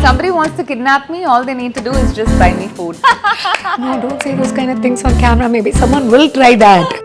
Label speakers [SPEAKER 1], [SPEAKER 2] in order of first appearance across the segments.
[SPEAKER 1] somebody wants to kidnap me, all they need to do is just buy me food.
[SPEAKER 2] No, don't say those kind of things on camera. Maybe someone will try that.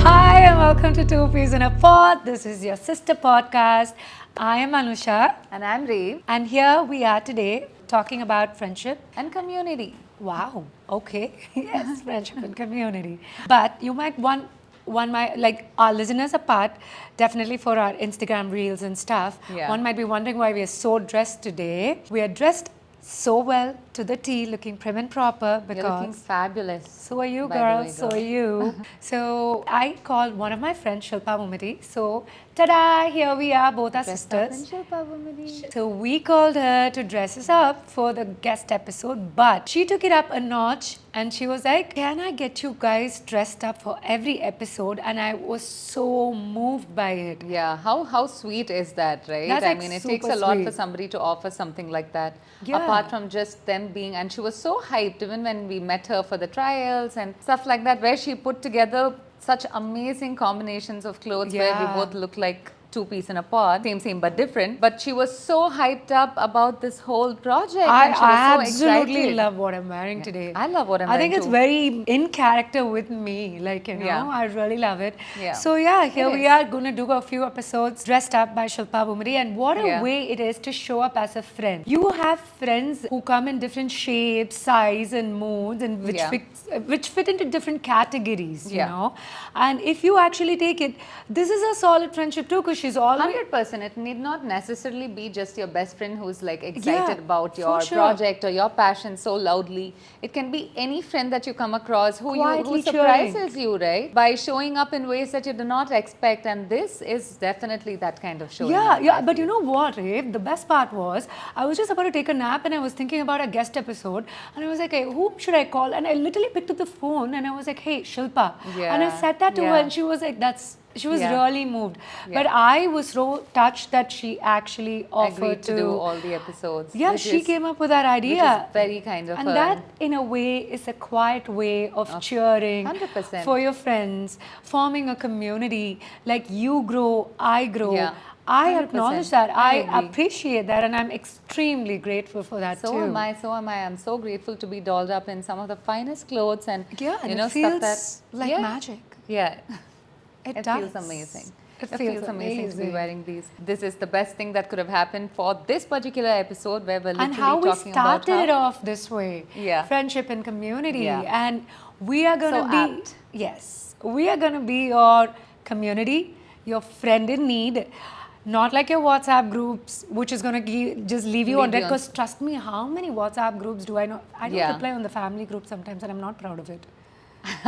[SPEAKER 2] Hi and welcome to Two Peas in a Pod. This is your sister podcast. I am Anusha.
[SPEAKER 1] And I'm Reeve.
[SPEAKER 2] And here we are today talking about friendship.
[SPEAKER 1] And community.
[SPEAKER 2] Wow. Okay. Yes, friendship and community. But you might one might, like, our listeners apart, definitely for our Instagram reels and stuff.
[SPEAKER 1] Yeah.
[SPEAKER 2] One might be wondering why we are so dressed today. We are dressed so well to the T, looking prim and proper because
[SPEAKER 1] You're looking fabulous.
[SPEAKER 2] so are you,
[SPEAKER 1] by the
[SPEAKER 2] girl.
[SPEAKER 1] way,
[SPEAKER 2] So
[SPEAKER 1] girl.
[SPEAKER 2] are you. So I called one of my friends, Shilpa Vummiti. So, ta-da! Here we are, both our sisters.
[SPEAKER 1] Shilpa, Vummiti.
[SPEAKER 2] So we called her to dress us up for the guest episode, but she took it up a notch and she was like, "Can I get you guys dressed up for every episode?" And I was so moved by it.
[SPEAKER 1] Yeah, how sweet is that, right?
[SPEAKER 2] That's,
[SPEAKER 1] I
[SPEAKER 2] like,
[SPEAKER 1] mean, it
[SPEAKER 2] super
[SPEAKER 1] takes a lot
[SPEAKER 2] sweet.
[SPEAKER 1] for somebody to offer something like that.
[SPEAKER 2] Yeah.
[SPEAKER 1] Apart from just them being, and she was so hyped even when we met her for the trials and stuff like that, where she put together such amazing combinations of clothes where we
[SPEAKER 2] Yeah.
[SPEAKER 1] both look like two-piece in a pod, same but different. But she was so hyped up about this whole project. and she was
[SPEAKER 2] I
[SPEAKER 1] so
[SPEAKER 2] absolutely
[SPEAKER 1] excited.
[SPEAKER 2] love what I'm wearing today.
[SPEAKER 1] I love what I'm
[SPEAKER 2] I think
[SPEAKER 1] wearing
[SPEAKER 2] it's
[SPEAKER 1] too.
[SPEAKER 2] very in character with me. Like, you know,
[SPEAKER 1] Yeah.
[SPEAKER 2] I really love it.
[SPEAKER 1] Yeah.
[SPEAKER 2] So yeah, here
[SPEAKER 1] It
[SPEAKER 2] we
[SPEAKER 1] is.
[SPEAKER 2] are going to do a few episodes dressed up by Shilpa Vummiti. And what a
[SPEAKER 1] Yeah.
[SPEAKER 2] way it is to show up as a friend. You have friends who come in different shapes, size and moods and
[SPEAKER 1] Yeah.
[SPEAKER 2] which fit into different categories, you
[SPEAKER 1] Yeah.
[SPEAKER 2] know. And if you actually take it, this is a solid friendship too, because she's always
[SPEAKER 1] 100%. It need not necessarily be just your best friend who's like excited
[SPEAKER 2] Yeah,
[SPEAKER 1] about
[SPEAKER 2] for
[SPEAKER 1] your
[SPEAKER 2] sure.
[SPEAKER 1] project or your passion so loudly. It can be any friend that you come across who
[SPEAKER 2] Quietly
[SPEAKER 1] surprises you, right? By showing up in ways that you do not expect. And this is definitely that kind of showing
[SPEAKER 2] Yeah,
[SPEAKER 1] up,
[SPEAKER 2] yeah,
[SPEAKER 1] I
[SPEAKER 2] but you
[SPEAKER 1] feel.
[SPEAKER 2] know what, Rafe? The best part was, I was just about to take a nap and I was thinking about a guest episode and I was like, hey, whom should I call? And I literally picked up the phone and I was like, hey, Shilpa. And I
[SPEAKER 1] Yeah,
[SPEAKER 2] said that to her
[SPEAKER 1] yeah.
[SPEAKER 2] and she was like, she was
[SPEAKER 1] Yeah.
[SPEAKER 2] really moved.
[SPEAKER 1] Yeah.
[SPEAKER 2] But I was so touched that she actually offered
[SPEAKER 1] Agreed to do all the episodes.
[SPEAKER 2] Yeah,
[SPEAKER 1] which
[SPEAKER 2] she
[SPEAKER 1] is-
[SPEAKER 2] came up with that
[SPEAKER 1] which
[SPEAKER 2] idea.
[SPEAKER 1] is very kind of
[SPEAKER 2] And
[SPEAKER 1] her.
[SPEAKER 2] that, in a way, is a quiet way of cheering
[SPEAKER 1] 100%.
[SPEAKER 2] for your friends, forming a community. Like, you grow, I grow.
[SPEAKER 1] Yeah.
[SPEAKER 2] I
[SPEAKER 1] 100%.
[SPEAKER 2] acknowledge that.
[SPEAKER 1] I
[SPEAKER 2] I
[SPEAKER 1] agree.
[SPEAKER 2] appreciate that, and I'm extremely grateful for that
[SPEAKER 1] So
[SPEAKER 2] too.
[SPEAKER 1] am I, so am I. I'm so grateful to be dolled up in some of the finest clothes and,
[SPEAKER 2] Yeah, and
[SPEAKER 1] you know,
[SPEAKER 2] it feels
[SPEAKER 1] stuff that...
[SPEAKER 2] like
[SPEAKER 1] yeah.
[SPEAKER 2] magic.
[SPEAKER 1] Yeah.
[SPEAKER 2] It,
[SPEAKER 1] It
[SPEAKER 2] does.
[SPEAKER 1] feels amazing.
[SPEAKER 2] It
[SPEAKER 1] It
[SPEAKER 2] feels
[SPEAKER 1] feels amazing to be
[SPEAKER 2] amazing.
[SPEAKER 1] wearing these. This is the best thing that could have happened for this particular episode where we're literally
[SPEAKER 2] And how we
[SPEAKER 1] talking about
[SPEAKER 2] started
[SPEAKER 1] how...
[SPEAKER 2] off this way.
[SPEAKER 1] Yeah.
[SPEAKER 2] Friendship and community.
[SPEAKER 1] Yeah.
[SPEAKER 2] And we are going to
[SPEAKER 1] So
[SPEAKER 2] be,
[SPEAKER 1] apt.
[SPEAKER 2] yes, we are going to be your community, your friend in need. Not like your WhatsApp groups, which is going to just leave you on
[SPEAKER 1] Leave
[SPEAKER 2] red.
[SPEAKER 1] you on-
[SPEAKER 2] Because trust me, how many WhatsApp groups do I know? I don't
[SPEAKER 1] Yeah.
[SPEAKER 2] reply on the family group sometimes, and I'm not proud of it.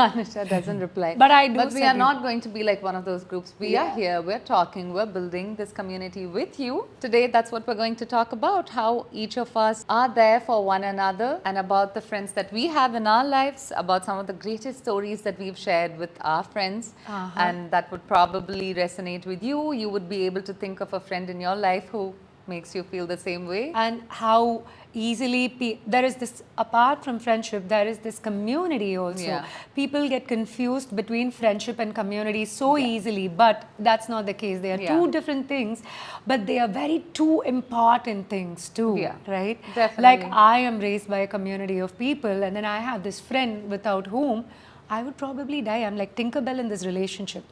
[SPEAKER 1] Anusha doesn't reply.
[SPEAKER 2] But I do
[SPEAKER 1] But we
[SPEAKER 2] send
[SPEAKER 1] are
[SPEAKER 2] you-
[SPEAKER 1] not going to be like one of those groups. We are here, we're talking, we're building this community with you. Today, that's what we're going to talk about, how each of us are there for one another and about the friends that we have in our lives, about some of the greatest stories that we've shared with our friends. And that would probably resonate with you. You would be able to think of a friend in your life who makes you feel the same way.
[SPEAKER 2] And how easily there is this, apart from friendship, there is this community also.
[SPEAKER 1] Yeah.
[SPEAKER 2] People get confused between friendship and community so easily, but that's not the case. They are
[SPEAKER 1] Yeah.
[SPEAKER 2] two different things, but they are very two important things too,
[SPEAKER 1] Yeah,
[SPEAKER 2] right?
[SPEAKER 1] definitely.
[SPEAKER 2] Like, I am raised by a community of people, and then I have this friend without whom I would probably die. I'm like Tinkerbell in this relationship.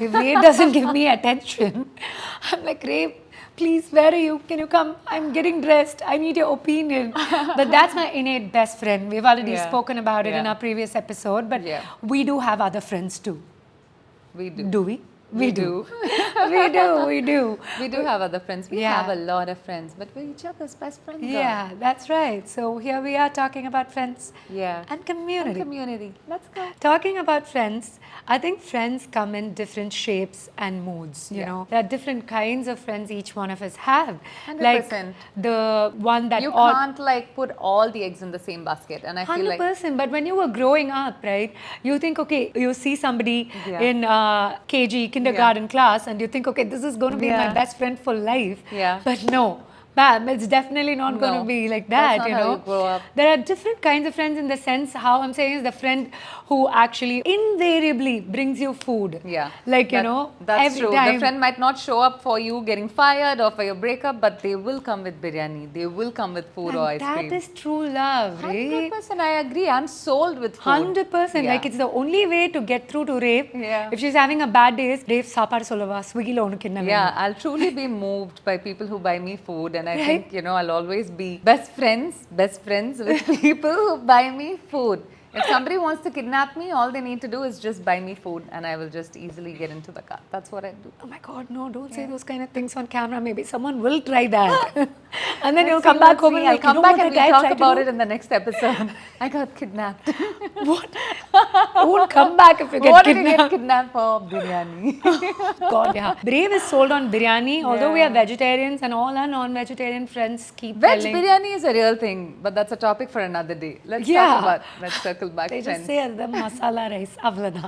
[SPEAKER 2] If Ray doesn't give me attention, I'm like, Ray, please, where are you? Can you come? I'm getting dressed. I need your opinion. But that's my innate best friend. We've already
[SPEAKER 1] Yeah.
[SPEAKER 2] spoken about it in
[SPEAKER 1] Yeah.
[SPEAKER 2] our previous episode, but
[SPEAKER 1] Yeah.
[SPEAKER 2] we do have other friends too.
[SPEAKER 1] We do.
[SPEAKER 2] Do we?
[SPEAKER 1] We do.
[SPEAKER 2] We do. We do.
[SPEAKER 1] We do have other friends. We
[SPEAKER 2] Yeah.
[SPEAKER 1] have a lot of friends, but we're each other's best friends. girl.
[SPEAKER 2] Yeah, that's right. So here we are talking about friends
[SPEAKER 1] Yeah.
[SPEAKER 2] and community.
[SPEAKER 1] And community. Let's go.
[SPEAKER 2] Talking about friends, I think friends come in different shapes and moods, you
[SPEAKER 1] Yeah.
[SPEAKER 2] know. There are different kinds of friends each one of us have. Like
[SPEAKER 1] 100%.
[SPEAKER 2] the one that
[SPEAKER 1] You
[SPEAKER 2] all
[SPEAKER 1] can't like put all the eggs in the same basket. And I feel like
[SPEAKER 2] 100%. But when you were growing up, right, you think, okay, you see somebody
[SPEAKER 1] Yeah.
[SPEAKER 2] in KG, kindergarten class, and you think, okay, this is going to be my
[SPEAKER 1] Yeah.
[SPEAKER 2] best friend for life.
[SPEAKER 1] Yeah.
[SPEAKER 2] But no, bam, it's definitely not going
[SPEAKER 1] No,
[SPEAKER 2] to be like
[SPEAKER 1] that's
[SPEAKER 2] that,
[SPEAKER 1] not
[SPEAKER 2] you
[SPEAKER 1] how
[SPEAKER 2] know.
[SPEAKER 1] you grow up.
[SPEAKER 2] There are different kinds of friends, in the sense, how I'm saying is the friend who actually invariably brings you food.
[SPEAKER 1] Yeah.
[SPEAKER 2] Like, you know,
[SPEAKER 1] That's
[SPEAKER 2] every
[SPEAKER 1] true.
[SPEAKER 2] time.
[SPEAKER 1] The friend might not show up for you getting fired or for your breakup, but they will come with biryani. They will come with food or
[SPEAKER 2] And
[SPEAKER 1] ice
[SPEAKER 2] that
[SPEAKER 1] cream.
[SPEAKER 2] is true love, right?
[SPEAKER 1] 100% I agree. I'm sold with food.
[SPEAKER 2] 100%.
[SPEAKER 1] Yeah.
[SPEAKER 2] Like, it's the only way to get through to Rave.
[SPEAKER 1] Yeah.
[SPEAKER 2] If she's having a bad day, Rave sapar solava, Swiggy lo unukku enna
[SPEAKER 1] Yeah,
[SPEAKER 2] venum.
[SPEAKER 1] I'll truly be moved by people who buy me food, and I
[SPEAKER 2] Right?
[SPEAKER 1] think, you know, I'll always be best friends with people who buy me food. If somebody wants to kidnap me, all they need to do is just buy me food, and I will just easily get into the car. That's what I do.
[SPEAKER 2] Oh my God, no, don't say those kind of things on camera. Maybe someone will try that. And then you'll
[SPEAKER 1] Let's
[SPEAKER 2] come
[SPEAKER 1] see,
[SPEAKER 2] back
[SPEAKER 1] let's
[SPEAKER 2] home
[SPEAKER 1] see.
[SPEAKER 2] and
[SPEAKER 1] I'll
[SPEAKER 2] like,
[SPEAKER 1] come
[SPEAKER 2] you know
[SPEAKER 1] back
[SPEAKER 2] what
[SPEAKER 1] and
[SPEAKER 2] that guy
[SPEAKER 1] we'll talk
[SPEAKER 2] tried to
[SPEAKER 1] about
[SPEAKER 2] do?
[SPEAKER 1] it in the next episode. I got kidnapped.
[SPEAKER 2] What? You won't come back if you get
[SPEAKER 1] What did you
[SPEAKER 2] kidnapped.
[SPEAKER 1] get kidnapped for? Biryani.
[SPEAKER 2] God, yeah. Brave is sold on biryani. Although we are
[SPEAKER 1] Yeah.
[SPEAKER 2] vegetarians, and all our non-vegetarian friends keep
[SPEAKER 1] Veg
[SPEAKER 2] telling.
[SPEAKER 1] biryani is a real thing, but that's a topic for another day. Let's
[SPEAKER 2] Yeah.
[SPEAKER 1] talk about, let's circle back
[SPEAKER 2] They just
[SPEAKER 1] friends.
[SPEAKER 2] say the masala rice, avlada.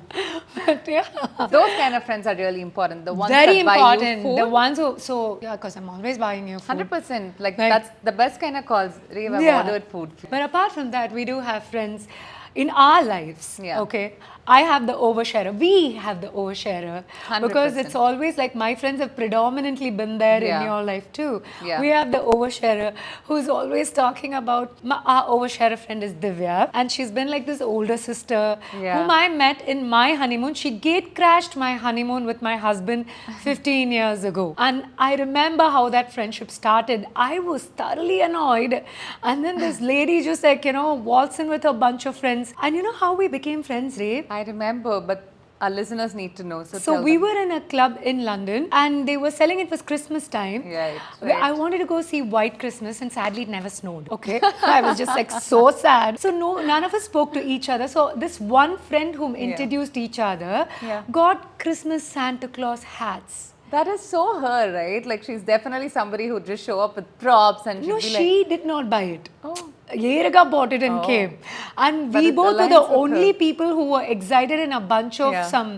[SPEAKER 2] But yeah.
[SPEAKER 1] Those kind of friends are really important. The ones
[SPEAKER 2] Very
[SPEAKER 1] that buy
[SPEAKER 2] important.
[SPEAKER 1] you food.
[SPEAKER 2] The ones who, so, yeah, because I'm always buying you food.
[SPEAKER 1] 100%. Like,
[SPEAKER 2] Like-
[SPEAKER 1] that's the best kind of calls. Rave, I've
[SPEAKER 2] Yeah.
[SPEAKER 1] ordered food.
[SPEAKER 2] But apart from that, we do have friends in our lives.
[SPEAKER 1] Yeah.
[SPEAKER 2] Okay. I have the oversharer. We have the oversharer.
[SPEAKER 1] 100%.
[SPEAKER 2] Because it's always like my friends have predominantly been there in
[SPEAKER 1] Yeah.
[SPEAKER 2] your life too.
[SPEAKER 1] Yeah.
[SPEAKER 2] We have the oversharer who's always talking about, our oversharer friend is Divya. And she's been like this older sister
[SPEAKER 1] Yeah.
[SPEAKER 2] whom I met in my honeymoon. She gate crashed my honeymoon with my husband 15 years ago. And I remember how that friendship started. I was thoroughly annoyed. And then this lady just like, you know, waltzed in with a bunch of friends. And you know how we became friends, Ray?
[SPEAKER 1] I remember, but our listeners need to know. So
[SPEAKER 2] So
[SPEAKER 1] tell
[SPEAKER 2] we
[SPEAKER 1] them.
[SPEAKER 2] were in a club in London and they were selling, it was Christmas time.
[SPEAKER 1] Right,
[SPEAKER 2] I
[SPEAKER 1] right.
[SPEAKER 2] wanted to go see White Christmas and sadly it never snowed. Okay. I was just like so sad. So none of us spoke to each other. So this one friend whom introduced each other
[SPEAKER 1] Yeah.
[SPEAKER 2] got Christmas Santa Claus hats.
[SPEAKER 1] That is so her, right? Like, she's definitely somebody who just show up with props and she'd
[SPEAKER 2] No,
[SPEAKER 1] be
[SPEAKER 2] she
[SPEAKER 1] like,
[SPEAKER 2] did not buy it.
[SPEAKER 1] oh.
[SPEAKER 2] Yerega bought it and
[SPEAKER 1] Oh.
[SPEAKER 2] came. And
[SPEAKER 1] But
[SPEAKER 2] we
[SPEAKER 1] it
[SPEAKER 2] both were
[SPEAKER 1] aligns
[SPEAKER 2] the
[SPEAKER 1] with
[SPEAKER 2] only
[SPEAKER 1] her.
[SPEAKER 2] people who were excited, and a bunch of
[SPEAKER 1] Yeah.
[SPEAKER 2] some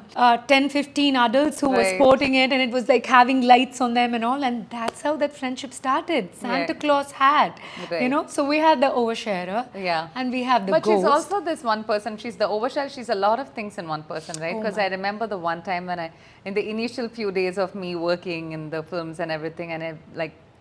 [SPEAKER 2] 10, 15 adults who were
[SPEAKER 1] Right.
[SPEAKER 2] sporting it, and it was like having lights on them and all. And that's how that friendship started. Santa
[SPEAKER 1] Right.
[SPEAKER 2] Claus hat. You
[SPEAKER 1] Right.
[SPEAKER 2] know, so we had the oversharer.
[SPEAKER 1] Yeah.
[SPEAKER 2] And we have the
[SPEAKER 1] But
[SPEAKER 2] ghost.
[SPEAKER 1] she's also this one person. She's the overshare. She's a lot of things in one person, right? Because I remember the one time when in the initial few days of me working in the films and everything, and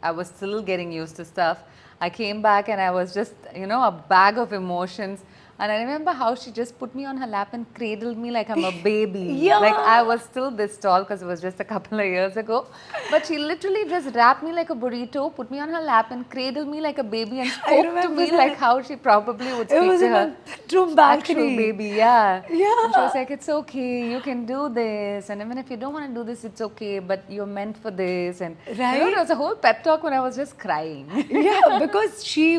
[SPEAKER 1] I was still getting used to stuff. I came back and I was just, you know, a bag of emotions. And I remember how she just put me on her lap and cradled me like I'm a baby.
[SPEAKER 2] Yeah.
[SPEAKER 1] Like I was still this tall because it was just a couple of years ago. But she literally just wrapped me like a burrito, put me on her lap and cradled me like a baby and spoke to
[SPEAKER 2] remember
[SPEAKER 1] me
[SPEAKER 2] that.
[SPEAKER 1] like how she probably would
[SPEAKER 2] It
[SPEAKER 1] speak
[SPEAKER 2] was
[SPEAKER 1] to
[SPEAKER 2] in
[SPEAKER 1] her
[SPEAKER 2] a bedroom
[SPEAKER 1] actual
[SPEAKER 2] balcony.
[SPEAKER 1] baby, yeah.
[SPEAKER 2] Yeah.
[SPEAKER 1] And she was like, it's okay, you can do this. And even if you don't want to do this, it's okay, but you're meant for this. And you know,
[SPEAKER 2] Right?
[SPEAKER 1] there was a whole pep talk when I was just crying.
[SPEAKER 2] Yeah, because she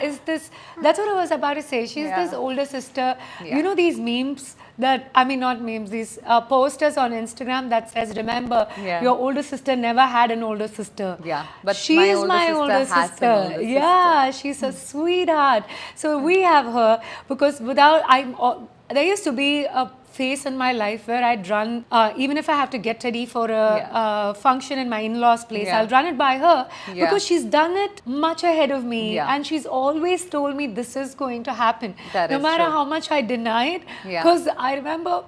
[SPEAKER 2] is this, that's what I was about to say. She's
[SPEAKER 1] Yeah.
[SPEAKER 2] this older sister.
[SPEAKER 1] Yeah.
[SPEAKER 2] You know these memes that, I mean not memes, these posters on Instagram that says, remember,
[SPEAKER 1] Yeah.
[SPEAKER 2] your older sister never had an older sister.
[SPEAKER 1] Yeah, but
[SPEAKER 2] she
[SPEAKER 1] my
[SPEAKER 2] is
[SPEAKER 1] older
[SPEAKER 2] my
[SPEAKER 1] sister
[SPEAKER 2] older
[SPEAKER 1] has an
[SPEAKER 2] sister.
[SPEAKER 1] older
[SPEAKER 2] Yeah, she's a sweetheart. So we have her because there used to be a phase in my life where I'd run, even if I have to get ready for a function in my in-laws' place,
[SPEAKER 1] Yeah.
[SPEAKER 2] I'll run it by her
[SPEAKER 1] Yeah.
[SPEAKER 2] because she's done it much ahead of me,
[SPEAKER 1] Yeah.
[SPEAKER 2] and she's always told me this is going to happen,
[SPEAKER 1] That
[SPEAKER 2] no
[SPEAKER 1] is
[SPEAKER 2] matter
[SPEAKER 1] true.
[SPEAKER 2] how much I denied.
[SPEAKER 1] Yeah.
[SPEAKER 2] Because I remember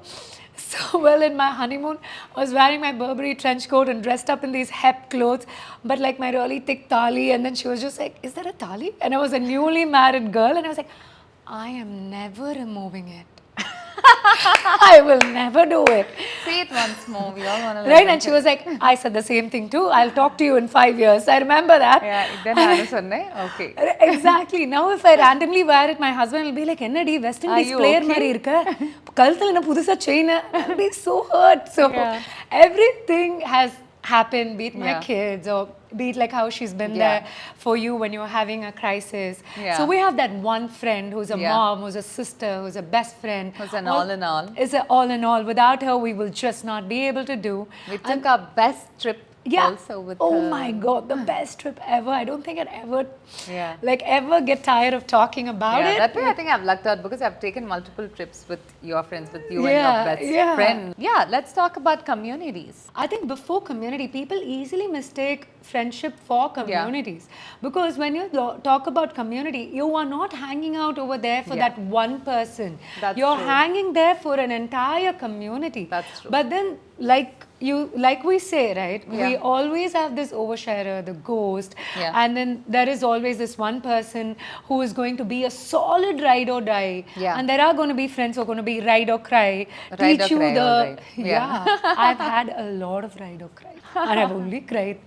[SPEAKER 2] so well in my honeymoon, I was wearing my Burberry trench coat and dressed up in these hep clothes, but like my really thick thali, and then she was just like, "Is that a thali?" And I was a newly married girl, and I was like, "I am never removing it." I will never do it.
[SPEAKER 1] Say it once more. We all want to
[SPEAKER 2] Right? And she was like, I said the same thing too. I'll talk to you in 5 years. I remember that.
[SPEAKER 1] Yeah, then I sonne. Okay.
[SPEAKER 2] Exactly. Now if I randomly wear it, my husband will be like, Ennadi, West Indies
[SPEAKER 1] you
[SPEAKER 2] player
[SPEAKER 1] okay?
[SPEAKER 2] mari irukka. Kalthal enna pudusa chain. I'll be so hurt. So
[SPEAKER 1] Yeah.
[SPEAKER 2] everything has happened, be it my
[SPEAKER 1] Yeah.
[SPEAKER 2] kids or be it like how she's been
[SPEAKER 1] Yeah.
[SPEAKER 2] there for you when you're having a crisis.
[SPEAKER 1] Yeah.
[SPEAKER 2] So we have that one friend who's a
[SPEAKER 1] Yeah.
[SPEAKER 2] mom, who's a sister, who's a best friend.
[SPEAKER 1] Who's an all in all.
[SPEAKER 2] Is an all in all. Without her, we will just not be able to do.
[SPEAKER 1] We took our best trip
[SPEAKER 2] Yeah.
[SPEAKER 1] also with
[SPEAKER 2] Oh my God, the best trip ever. I don't think I'd ever,
[SPEAKER 1] Yeah.
[SPEAKER 2] like, ever get tired of talking about
[SPEAKER 1] Yeah,
[SPEAKER 2] it.
[SPEAKER 1] that way I think I've lucked out because I've taken multiple trips with your friends, with you and your
[SPEAKER 2] Yeah,
[SPEAKER 1] best
[SPEAKER 2] yeah.
[SPEAKER 1] friend. Yeah, let's talk about communities.
[SPEAKER 2] I think before community, people easily mistake friendship for communities. Because when you talk about community, you are not hanging out over there for
[SPEAKER 1] Yeah.
[SPEAKER 2] that one person.
[SPEAKER 1] That's
[SPEAKER 2] You're
[SPEAKER 1] true.
[SPEAKER 2] hanging there for an entire community.
[SPEAKER 1] That's true.
[SPEAKER 2] But then, like we say, right?
[SPEAKER 1] Yeah.
[SPEAKER 2] We always have this oversharer, the ghost,
[SPEAKER 1] Yeah.
[SPEAKER 2] and then there is always this one person who is going to be a solid ride or die.
[SPEAKER 1] Yeah.
[SPEAKER 2] And there are going to be friends who are going to be ride or cry,
[SPEAKER 1] Ride or
[SPEAKER 2] teach you
[SPEAKER 1] cry,
[SPEAKER 2] the
[SPEAKER 1] all right. Yeah.
[SPEAKER 2] I've had a lot of ride or cry, and I've only cried.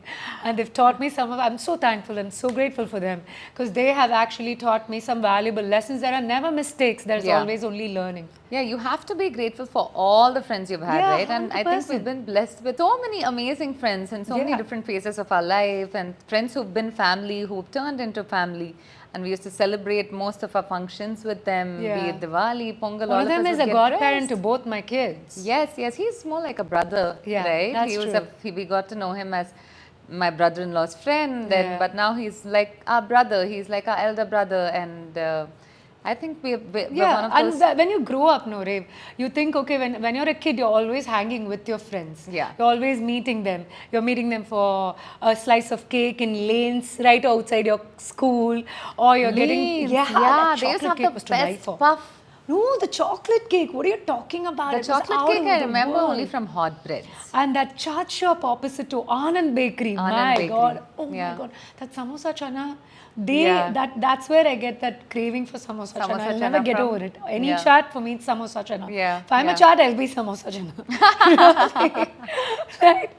[SPEAKER 2] And they've taught me some of. I'm so thankful and so grateful for them because they have actually taught me some valuable lessons. There are never mistakes. There's
[SPEAKER 1] Yeah.
[SPEAKER 2] always only learning.
[SPEAKER 1] Yeah, you have to be grateful for all the friends you've had,
[SPEAKER 2] Yeah,
[SPEAKER 1] right? And I think we've
[SPEAKER 2] 100%.
[SPEAKER 1] been blessed with so many amazing friends in so many
[SPEAKER 2] Yeah.
[SPEAKER 1] different phases of our life, and friends who've been family, who've turned into family. And we used to celebrate most of our functions with them, be
[SPEAKER 2] Yeah.
[SPEAKER 1] it Diwali, Pongal,
[SPEAKER 2] One
[SPEAKER 1] all
[SPEAKER 2] of them
[SPEAKER 1] us
[SPEAKER 2] is
[SPEAKER 1] would
[SPEAKER 2] a
[SPEAKER 1] get
[SPEAKER 2] godparent
[SPEAKER 1] dressed.
[SPEAKER 2] to both my kids.
[SPEAKER 1] Yes, yes, he's more like a brother,
[SPEAKER 2] Yeah,
[SPEAKER 1] right?
[SPEAKER 2] that's
[SPEAKER 1] He was
[SPEAKER 2] true.
[SPEAKER 1] we got to know him as my brother-in-law's friend,
[SPEAKER 2] Yeah.
[SPEAKER 1] and but now he's like our brother. He's like our elder brother, and I think we're one
[SPEAKER 2] Yeah,
[SPEAKER 1] of
[SPEAKER 2] and
[SPEAKER 1] those.
[SPEAKER 2] when you grow up, no, Rave, you think, okay, when you're a kid, you're always hanging with your friends.
[SPEAKER 1] Yeah.
[SPEAKER 2] You're always meeting them. You're meeting them for a slice of cake in lanes right outside your school, or you're getting,
[SPEAKER 1] Lanes,
[SPEAKER 2] yeah,
[SPEAKER 1] yeah,
[SPEAKER 2] that
[SPEAKER 1] they used to
[SPEAKER 2] chocolate
[SPEAKER 1] have
[SPEAKER 2] cake
[SPEAKER 1] the
[SPEAKER 2] was to die
[SPEAKER 1] best
[SPEAKER 2] for.
[SPEAKER 1] puff.
[SPEAKER 2] No, the chocolate cake. What are you talking about?
[SPEAKER 1] The
[SPEAKER 2] It was
[SPEAKER 1] chocolate
[SPEAKER 2] out
[SPEAKER 1] cake
[SPEAKER 2] of
[SPEAKER 1] I
[SPEAKER 2] the
[SPEAKER 1] remember
[SPEAKER 2] world.
[SPEAKER 1] only from hot breads.
[SPEAKER 2] And that chaat shop opposite to Anand Bakery,
[SPEAKER 1] Anand
[SPEAKER 2] my
[SPEAKER 1] Bakery.
[SPEAKER 2] God, oh
[SPEAKER 1] Yeah.
[SPEAKER 2] my God, that samosa chana,
[SPEAKER 1] Yeah.
[SPEAKER 2] that's where I get that craving for samosa chana.
[SPEAKER 1] Samosa
[SPEAKER 2] I'll never
[SPEAKER 1] chana
[SPEAKER 2] get
[SPEAKER 1] from-
[SPEAKER 2] over it. Any
[SPEAKER 1] Yeah.
[SPEAKER 2] chaat for me, it's samosa chana.
[SPEAKER 1] Yeah,
[SPEAKER 2] If I'm
[SPEAKER 1] yeah.
[SPEAKER 2] a chaat, I'll be samosa chana. Right?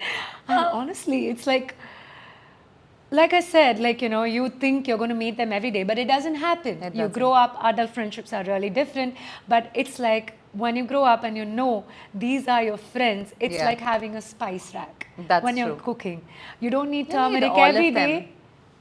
[SPEAKER 2] And honestly, it's like I said, you think you're going to meet them every day, but it doesn't happen.
[SPEAKER 1] It
[SPEAKER 2] You
[SPEAKER 1] doesn't.
[SPEAKER 2] grow up, adult friendships are really different, but it's like when you grow up and you know these are your friends, it's
[SPEAKER 1] Yeah.
[SPEAKER 2] like having a spice rack
[SPEAKER 1] That's
[SPEAKER 2] when you're
[SPEAKER 1] true.
[SPEAKER 2] cooking. You don't need
[SPEAKER 1] You need
[SPEAKER 2] turmeric
[SPEAKER 1] all
[SPEAKER 2] every
[SPEAKER 1] of them.
[SPEAKER 2] day,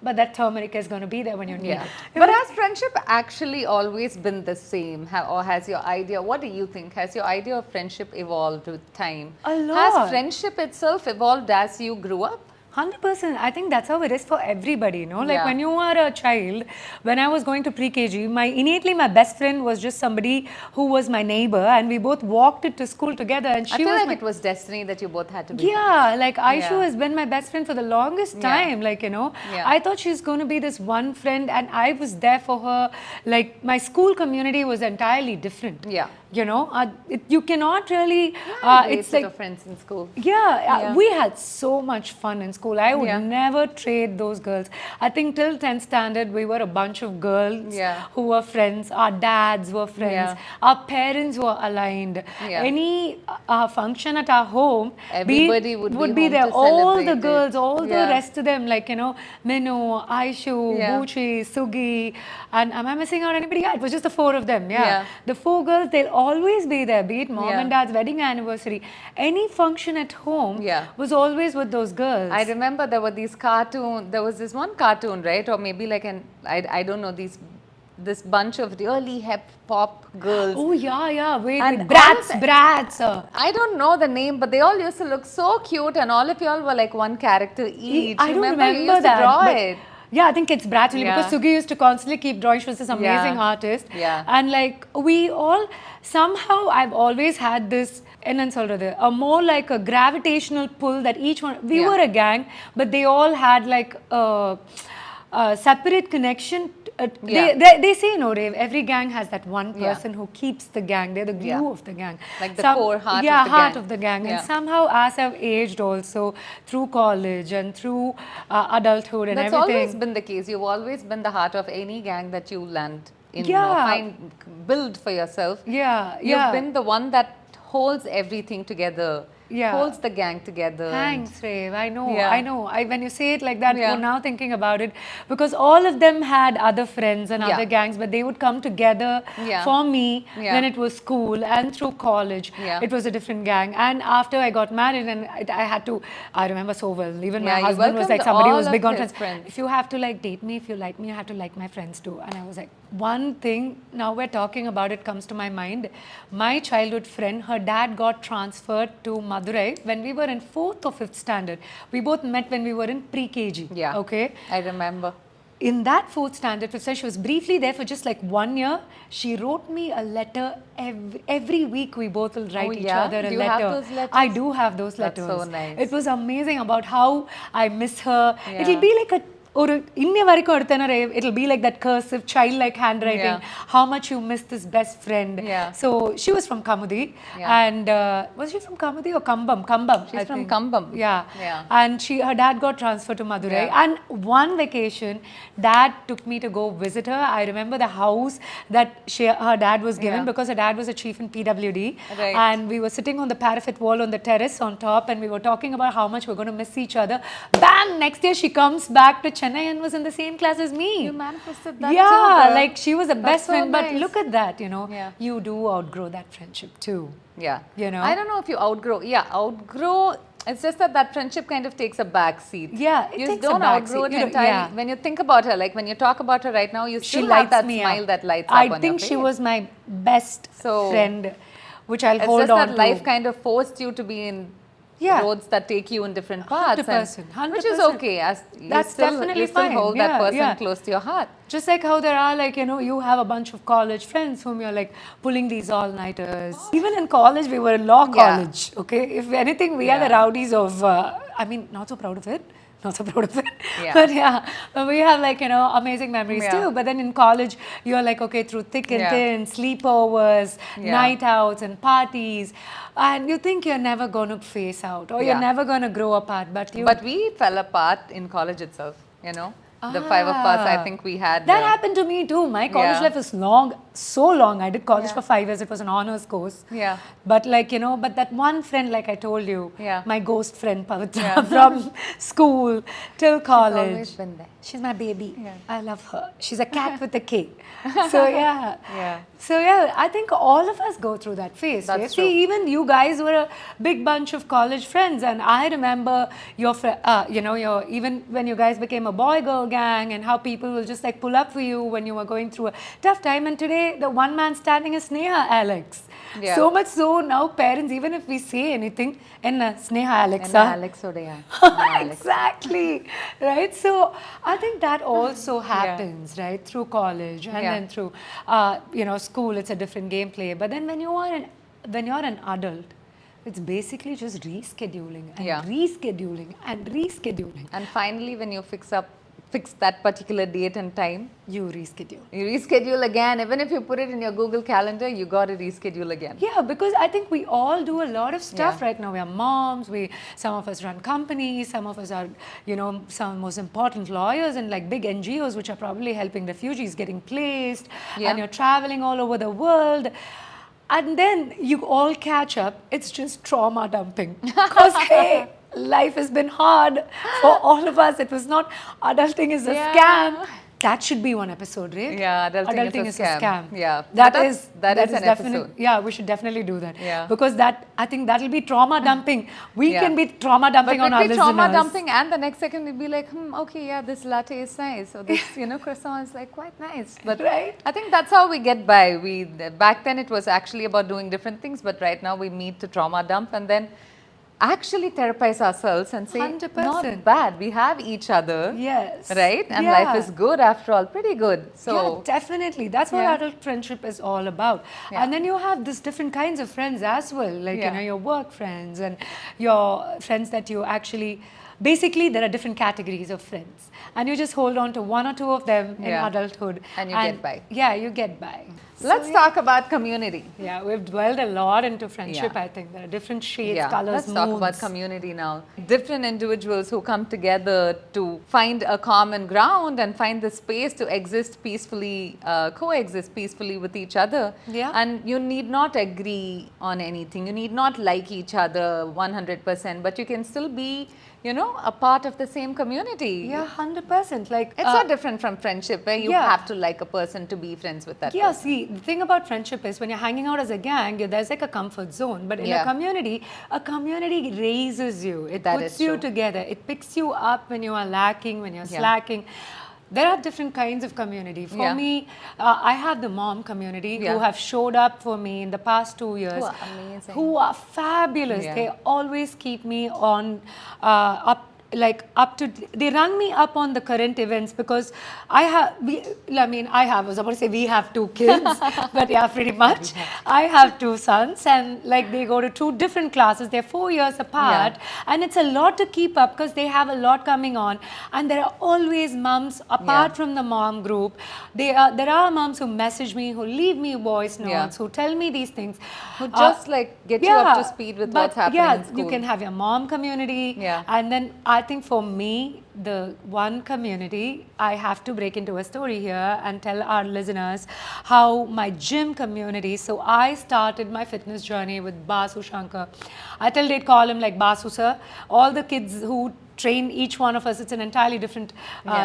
[SPEAKER 2] but that turmeric is going to be there when you need
[SPEAKER 1] Yeah.
[SPEAKER 2] it.
[SPEAKER 1] But has friendship actually always been the same? Or has your idea, what do you think? Has your idea of friendship evolved with time?
[SPEAKER 2] A lot.
[SPEAKER 1] Has friendship itself evolved as you grew up?
[SPEAKER 2] 100%. I think that's how it is for everybody, Like
[SPEAKER 1] Yeah.
[SPEAKER 2] when you are a child, when I was going to pre-KG, innately my best friend was just somebody who was my neighbor, and we both walked it to school together, and she
[SPEAKER 1] I feel
[SPEAKER 2] was
[SPEAKER 1] like
[SPEAKER 2] my
[SPEAKER 1] it was destiny that you both had to be.
[SPEAKER 2] Yeah, like Aishu
[SPEAKER 1] Yeah.
[SPEAKER 2] has been my best friend for the longest
[SPEAKER 1] Yeah.
[SPEAKER 2] time.
[SPEAKER 1] Yeah.
[SPEAKER 2] I thought she's going to be this one friend, and I was there for her. Like my school community was entirely different.
[SPEAKER 1] Yeah.
[SPEAKER 2] You cannot really.
[SPEAKER 1] Great
[SPEAKER 2] It's
[SPEAKER 1] set
[SPEAKER 2] like
[SPEAKER 1] of friends in school.
[SPEAKER 2] yeah, we had so much fun in school. I would
[SPEAKER 1] Yeah.
[SPEAKER 2] never trade those girls. I think till 10th standard, we were a bunch of girls
[SPEAKER 1] Yeah.
[SPEAKER 2] who were friends. Our dads were friends.
[SPEAKER 1] Yeah.
[SPEAKER 2] Our parents were aligned.
[SPEAKER 1] Yeah.
[SPEAKER 2] Any function at our home,
[SPEAKER 1] Everybody would be
[SPEAKER 2] be
[SPEAKER 1] home
[SPEAKER 2] there.
[SPEAKER 1] to
[SPEAKER 2] All
[SPEAKER 1] celebrate
[SPEAKER 2] the
[SPEAKER 1] it.
[SPEAKER 2] girls, all the
[SPEAKER 1] Yeah.
[SPEAKER 2] rest of them, Minu, Aishu,
[SPEAKER 1] Yeah.
[SPEAKER 2] Buchi, Sugi, and am I missing out anybody? Yeah, it was just the four of them. Yeah.
[SPEAKER 1] Yeah.
[SPEAKER 2] The four girls, they'll always be there, be it mom
[SPEAKER 1] Yeah.
[SPEAKER 2] and dad's wedding anniversary. Any function at home
[SPEAKER 1] Yeah.
[SPEAKER 2] was always with those girls.
[SPEAKER 1] I remember there were these there was this one cartoon, right? Or maybe like I don't know, this bunch of really hip hop girls.
[SPEAKER 2] Oh, yeah. Wait,
[SPEAKER 1] And
[SPEAKER 2] wait. Brats,
[SPEAKER 1] all of
[SPEAKER 2] brats.
[SPEAKER 1] I don't know the name, but they all used to look so cute, and all of y'all were like one character each.
[SPEAKER 2] I don't remember
[SPEAKER 1] you used
[SPEAKER 2] that.
[SPEAKER 1] to draw
[SPEAKER 2] but-
[SPEAKER 1] it.
[SPEAKER 2] Yeah, I think it's Brat only because
[SPEAKER 1] Yeah.
[SPEAKER 2] Sugi used to constantly keep drawing. She was this amazing
[SPEAKER 1] Yeah.
[SPEAKER 2] artist.
[SPEAKER 1] Yeah.
[SPEAKER 2] And we all, somehow I've always had this, a more like a gravitational pull that each one, we
[SPEAKER 1] Yeah.
[SPEAKER 2] were a gang, but they all had a separate connection.
[SPEAKER 1] Yeah.
[SPEAKER 2] They say, Rave, every gang has that one
[SPEAKER 1] Yeah.
[SPEAKER 2] person who keeps the gang. They're the glue
[SPEAKER 1] Yeah.
[SPEAKER 2] of the gang.
[SPEAKER 1] Like the core heart of
[SPEAKER 2] yeah,
[SPEAKER 1] the
[SPEAKER 2] heart
[SPEAKER 1] gang.
[SPEAKER 2] of the gang.
[SPEAKER 1] Yeah.
[SPEAKER 2] And somehow, as I've aged also through college and through adulthood and
[SPEAKER 1] That's
[SPEAKER 2] everything.
[SPEAKER 1] always been the case. You've always been the heart of any gang that you land in.
[SPEAKER 2] Yeah.
[SPEAKER 1] Build for yourself.
[SPEAKER 2] Yeah,
[SPEAKER 1] You've
[SPEAKER 2] yeah.
[SPEAKER 1] been the one that holds everything together.
[SPEAKER 2] Yeah.
[SPEAKER 1] Holds the gang together.
[SPEAKER 2] Thanks, Rave. I know.
[SPEAKER 1] Yeah.
[SPEAKER 2] When you say it like that,
[SPEAKER 1] Yeah.
[SPEAKER 2] you're now thinking about it, because all of them had other friends and
[SPEAKER 1] Yeah.
[SPEAKER 2] other gangs, but they would come together
[SPEAKER 1] Yeah.
[SPEAKER 2] for me
[SPEAKER 1] Yeah.
[SPEAKER 2] when it was school and through college.
[SPEAKER 1] Yeah.
[SPEAKER 2] It was a different gang. And after I got married, and I had to, I remember so well. Even
[SPEAKER 1] Yeah,
[SPEAKER 2] my
[SPEAKER 1] you
[SPEAKER 2] husband was like
[SPEAKER 1] welcomed
[SPEAKER 2] somebody
[SPEAKER 1] all
[SPEAKER 2] who's
[SPEAKER 1] of
[SPEAKER 2] big on
[SPEAKER 1] his
[SPEAKER 2] friends.
[SPEAKER 1] friends.
[SPEAKER 2] If you have to date me, if you like me, you have to like my friends too. And I was like, one thing now we're talking about it comes to my mind. My childhood friend, her dad got transferred to Madurai when we were in 4th or 5th standard. We both met when we were in pre-KG.
[SPEAKER 1] Yeah.
[SPEAKER 2] Okay.
[SPEAKER 1] I remember.
[SPEAKER 2] In that 4th standard, she was briefly there for just like 1 year. She wrote me a letter every week. We both will write each other a
[SPEAKER 1] Do you
[SPEAKER 2] letter.
[SPEAKER 1] have those letters?
[SPEAKER 2] I do have those
[SPEAKER 1] That's
[SPEAKER 2] letters.
[SPEAKER 1] so nice.
[SPEAKER 2] It was amazing about how I miss her.
[SPEAKER 1] Yeah.
[SPEAKER 2] It'll be like it'll be like that cursive, childlike handwriting.
[SPEAKER 1] Yeah.
[SPEAKER 2] How much you miss this best friend.
[SPEAKER 1] Yeah.
[SPEAKER 2] So she was from Kamudi,
[SPEAKER 1] Yeah.
[SPEAKER 2] and was she from Kamudi or Kambam? Kambam.
[SPEAKER 1] She's
[SPEAKER 2] I
[SPEAKER 1] from
[SPEAKER 2] think.
[SPEAKER 1] Kambam.
[SPEAKER 2] Yeah.
[SPEAKER 1] Yeah.
[SPEAKER 2] And her dad got transferred to Madurai.
[SPEAKER 1] Yeah.
[SPEAKER 2] And one vacation, dad took me to go visit her. I remember the house that her dad was given,
[SPEAKER 1] Yeah.
[SPEAKER 2] because her dad was a chief in PWD.
[SPEAKER 1] Right.
[SPEAKER 2] And we were sitting on the parapet wall on the terrace on top, and we were talking about how much we're going to miss each other. Bam! Next year she comes back to Chennai and was in the same class as me.
[SPEAKER 1] You manifested that too.
[SPEAKER 2] Yeah,
[SPEAKER 1] Girl.
[SPEAKER 2] like she was the best
[SPEAKER 1] so
[SPEAKER 2] friend. But
[SPEAKER 1] nice.
[SPEAKER 2] look at that,
[SPEAKER 1] Yeah.
[SPEAKER 2] you do outgrow that friendship too.
[SPEAKER 1] Yeah.
[SPEAKER 2] You know?
[SPEAKER 1] I don't know if you outgrow. Yeah, outgrow. It's just that friendship kind of takes a back seat.
[SPEAKER 2] Yeah, it
[SPEAKER 1] you
[SPEAKER 2] takes a
[SPEAKER 1] don't
[SPEAKER 2] back
[SPEAKER 1] outgrow
[SPEAKER 2] seat.
[SPEAKER 1] it
[SPEAKER 2] You don't-
[SPEAKER 1] entirely.
[SPEAKER 2] yeah.
[SPEAKER 1] When you think about her, like when you talk about her right now, you
[SPEAKER 2] She
[SPEAKER 1] still have
[SPEAKER 2] lights
[SPEAKER 1] that
[SPEAKER 2] me
[SPEAKER 1] smile
[SPEAKER 2] up.
[SPEAKER 1] that lights up
[SPEAKER 2] I
[SPEAKER 1] on your
[SPEAKER 2] think
[SPEAKER 1] face.
[SPEAKER 2] she was my best
[SPEAKER 1] So,
[SPEAKER 2] friend, which I'll
[SPEAKER 1] It's
[SPEAKER 2] hold
[SPEAKER 1] just
[SPEAKER 2] on
[SPEAKER 1] that
[SPEAKER 2] to.
[SPEAKER 1] life kind of forced you to be in roads that take you in different paths.
[SPEAKER 2] 100%,
[SPEAKER 1] Which is
[SPEAKER 2] 100%.
[SPEAKER 1] okay. As
[SPEAKER 2] That's definitely
[SPEAKER 1] you still
[SPEAKER 2] fine.
[SPEAKER 1] hold that
[SPEAKER 2] Yeah,
[SPEAKER 1] person
[SPEAKER 2] yeah.
[SPEAKER 1] close to your heart.
[SPEAKER 2] Just like how there are, like, you have a bunch of college friends whom you're like pulling these all-nighters. Even in college, we were law college, okay? If anything, we are the rowdies of, I mean, not so proud of it. Not so proud of it.
[SPEAKER 1] Yeah.
[SPEAKER 2] But we have like, amazing memories too. But then in college, you're like, okay, through thick and thin, sleepovers, night outs and parties. And you think you're never going to face out or you're never going to grow apart. But
[SPEAKER 1] we fell apart in college itself, The 5 of us, I think we had...
[SPEAKER 2] That happened to me too. My college life was long, so long. I did college for 5 years. It was an honors course.
[SPEAKER 1] Yeah.
[SPEAKER 2] But like, but that one friend, like I told you, my ghost friend, Pavitra, from school till college.
[SPEAKER 1] She's always been there.
[SPEAKER 2] She's my baby.
[SPEAKER 1] Yeah.
[SPEAKER 2] I love her. She's a cat with a K. So yeah.
[SPEAKER 1] Yeah.
[SPEAKER 2] So yeah, I think all of us go through that phase.
[SPEAKER 1] That's
[SPEAKER 2] right?
[SPEAKER 1] true.
[SPEAKER 2] See, even you guys were a big bunch of college friends, and I remember your, even when you guys became a boy-girl gang, and how people will just like pull up for you when you were going through a tough time. And today, the one man standing is Sneha Alex.
[SPEAKER 1] Yeah.
[SPEAKER 2] So much so now, parents, even if we say anything, Sneha Alex.
[SPEAKER 1] Alex Udhaya.
[SPEAKER 2] Exactly, right? So I think that also happens, right, through college and then through, school. It's a different gameplay. But then when you're an adult, it's basically just rescheduling and rescheduling and rescheduling.
[SPEAKER 1] And finally, when you fix that particular date and time,
[SPEAKER 2] You reschedule.
[SPEAKER 1] you reschedule again. Even if you put it in your Google Calendar, you got to reschedule again.
[SPEAKER 2] Yeah, because I think we all do a lot of stuff right now. We are moms, some of us run companies, some of us are, some most important lawyers and like big NGOs which are probably helping refugees getting placed, and you're traveling all over the world. And then you all catch up, it's just trauma dumping. Because hey, life has been hard for all of us. It was not, adulting is a scam. That should be one episode, right?
[SPEAKER 1] Yeah, adulting is a scam. Yeah.
[SPEAKER 2] That is
[SPEAKER 1] an
[SPEAKER 2] definitely,
[SPEAKER 1] episode.
[SPEAKER 2] yeah, we should definitely do that.
[SPEAKER 1] Yeah.
[SPEAKER 2] Because I think that'll be trauma dumping. We can be trauma dumping on our
[SPEAKER 1] But
[SPEAKER 2] listeners.
[SPEAKER 1] trauma dumping, and the next second we'd be like, okay, yeah, this latte is nice, or this, croissant is like quite nice. But
[SPEAKER 2] Right.
[SPEAKER 1] I think that's how we get by. Back then it was actually about doing different things, but right now we meet to trauma dump and then actually therapize ourselves and say,
[SPEAKER 2] 100%.
[SPEAKER 1] not bad, we have each other.
[SPEAKER 2] Yes.
[SPEAKER 1] Right? And life is good after all, pretty good. So
[SPEAKER 2] yeah, definitely. That's what adult friendship is all about.
[SPEAKER 1] Yeah.
[SPEAKER 2] And then you have these different kinds of friends as well, like, your work friends and your friends that you actually, basically there are different categories of friends. And you just hold on to one or two of them in adulthood.
[SPEAKER 1] And you get by.
[SPEAKER 2] Yeah, you get by.
[SPEAKER 1] Let's talk about community.
[SPEAKER 2] Yeah, we've dwelled a lot into friendship, I think. There are different shades, colors,
[SPEAKER 1] Let's
[SPEAKER 2] moods.
[SPEAKER 1] talk about community now. Different individuals who come together to find a common ground and find the space to exist peacefully, coexist peacefully with each other.
[SPEAKER 2] Yeah.
[SPEAKER 1] And you need not agree on anything. You need not like each other 100%, but you can still be, a part of the same community.
[SPEAKER 2] Yeah, 100%. Like,
[SPEAKER 1] It's not different from friendship where you have to like a person to be friends with that person.
[SPEAKER 2] See, the thing about friendship is when you're hanging out as a gang, there's like a comfort zone. But in a community raises you. It puts you together. It picks you up when you are lacking, when you're slacking. there are different kinds of community. For
[SPEAKER 1] Yeah.
[SPEAKER 2] me, I have the mom community who have showed up for me in the past 2 years.
[SPEAKER 1] Who are amazing.
[SPEAKER 2] Who are fabulous.
[SPEAKER 1] Yeah.
[SPEAKER 2] They always keep me on up to, they run me up on the current events because I was about to say we have 2 kids, but yeah, pretty much. I have 2 sons and like they go to 2 different classes. They're 4 years apart and it's a lot to keep up because they have a lot coming on, and there are always mums apart from the mom group. There are moms who message me, who leave me voice notes, who tell me these things.
[SPEAKER 1] Who just like get you up to speed with what's happening in school.
[SPEAKER 2] You can have your mom community. And then I think for me, the one community, I have to break into a story here and tell our listeners how my gym community, so I started my fitness journey with Basu Shankar. I till date call him like Basu sir. All the kids who train each one of us, it's an entirely different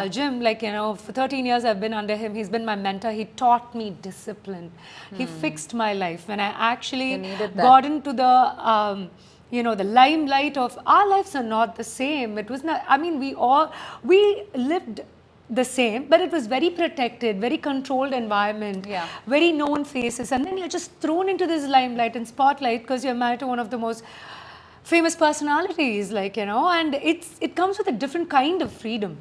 [SPEAKER 2] gym. Like, you know, for 13 years I've been under him. He's been my mentor. He taught me discipline. He fixed my life. When I actually got into the the limelight of our lives are not the same. It was not, I mean, we lived the same, but it was very protected, very controlled environment, very known faces. And then you're just thrown into this limelight and spotlight because you're married to one of the most famous personalities, like, you know, and it comes with a different kind of freedom.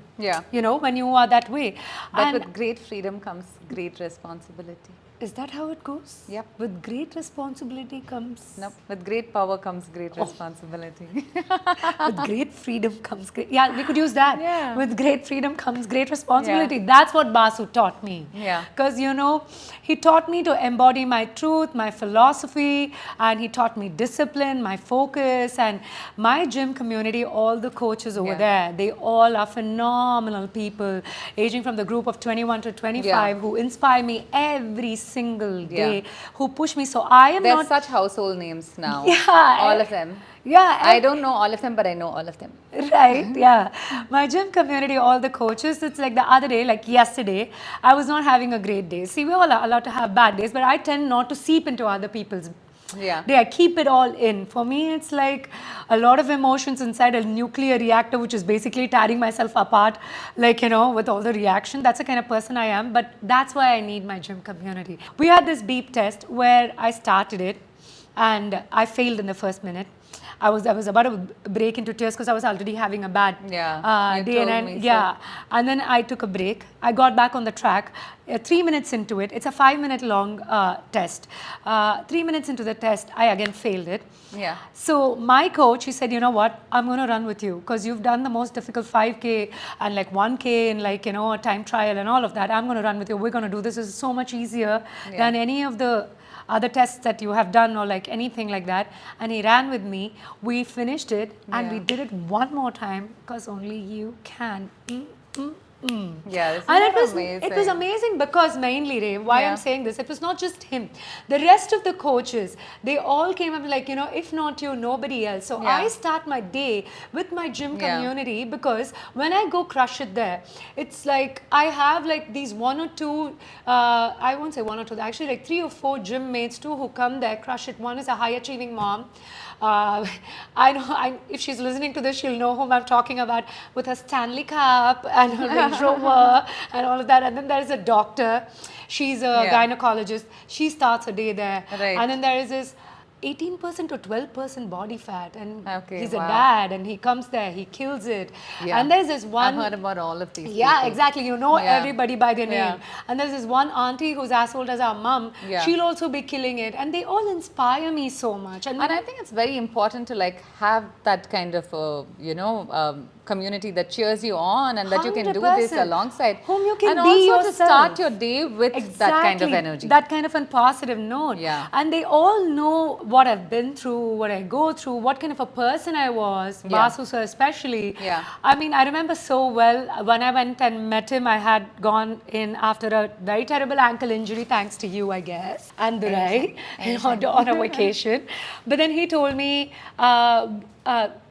[SPEAKER 2] You know, when you are that way.
[SPEAKER 1] But
[SPEAKER 2] and
[SPEAKER 1] with great freedom comes great responsibility.
[SPEAKER 2] Is that how it goes?
[SPEAKER 1] Yep.
[SPEAKER 2] With great responsibility comes...
[SPEAKER 1] No, with great power comes great responsibility.
[SPEAKER 2] With great freedom comes great... Yeah, we could use that.
[SPEAKER 1] Yeah.
[SPEAKER 2] With great freedom comes great responsibility. That's what Basu taught me. Because, you know, he taught me to embody my truth, my philosophy, and he taught me discipline, my focus, and my gym community, all the coaches over there, they all are phenomenal people, aging from the group of 21 to 25, who inspire me every single day, who push me. So I am
[SPEAKER 1] They're such household names now. All of them. I don't know all of them, but I know all of them.
[SPEAKER 2] Right, my gym community, all the coaches, it's like the other day, like yesterday, I was not having a great day. See, we're all allowed to have bad days, but I tend not to seep into other people's day. I keep it all in. For me, it's like a lot of emotions inside a nuclear reactor, which is basically tearing myself apart, like, you know, with all the reaction. That's the kind of person I am, but that's why I need my gym community. We had this beep test where I started it and I failed in the first minute. I was about to break into tears because I was already having a bad day. And then I took a break. I got back on the track. 3 minutes into it, it's a 5-minute long test. 3 minutes into the test, I again failed it. So my coach, he said, you know what, I'm going to run with you because you've done the most difficult 5K and like 1K and like, you know, a time trial and all of that. I'm going to run with you. We're going to do this. This is so much easier than any of the other tests that you have done or like anything like that. And he ran with me. We finished it and we did it one more time because only you can.
[SPEAKER 1] Yeah,
[SPEAKER 2] and
[SPEAKER 1] amazing.
[SPEAKER 2] It was amazing because mainly, Ray, why I'm saying this, it was not just him. The rest of the coaches, they all came up like, you know, if not you, nobody else. So I start my day with my gym community because when I go crush it there, it's like I have like these 1 or 2, I won't say 1 or 2, actually like 3 or 4 gym mates too who come there, crush it. One is a high achieving mom. I know if she's listening to this, she'll know whom I'm talking about, with her Stanley Cup and her Range Rover and all of that. And then there is a doctor. She's a gynecologist. She starts her day there. And then there is this 18% or 12% body fat, and he's a dad, and he comes there, he kills it. And there's this one...
[SPEAKER 1] I've heard about all of these
[SPEAKER 2] people. Exactly. You know everybody by their name. And there's this one auntie who's as old as our mum. She'll also be killing it. And they all inspire me so much. And
[SPEAKER 1] I think it's very important to like have that kind of, community that cheers you on and that you can do this alongside.
[SPEAKER 2] Whom you can
[SPEAKER 1] and
[SPEAKER 2] be
[SPEAKER 1] also
[SPEAKER 2] yourself.
[SPEAKER 1] To start your day with that kind of energy.
[SPEAKER 2] That kind of a positive note. And they all know what I've been through, what I go through, what kind of a person I was, Basu sir especially. I mean, I remember so well when I went and met him, I had gone in after a very terrible ankle injury, thanks to you, I guess, and Udhaya, on a vacation. But then he told me,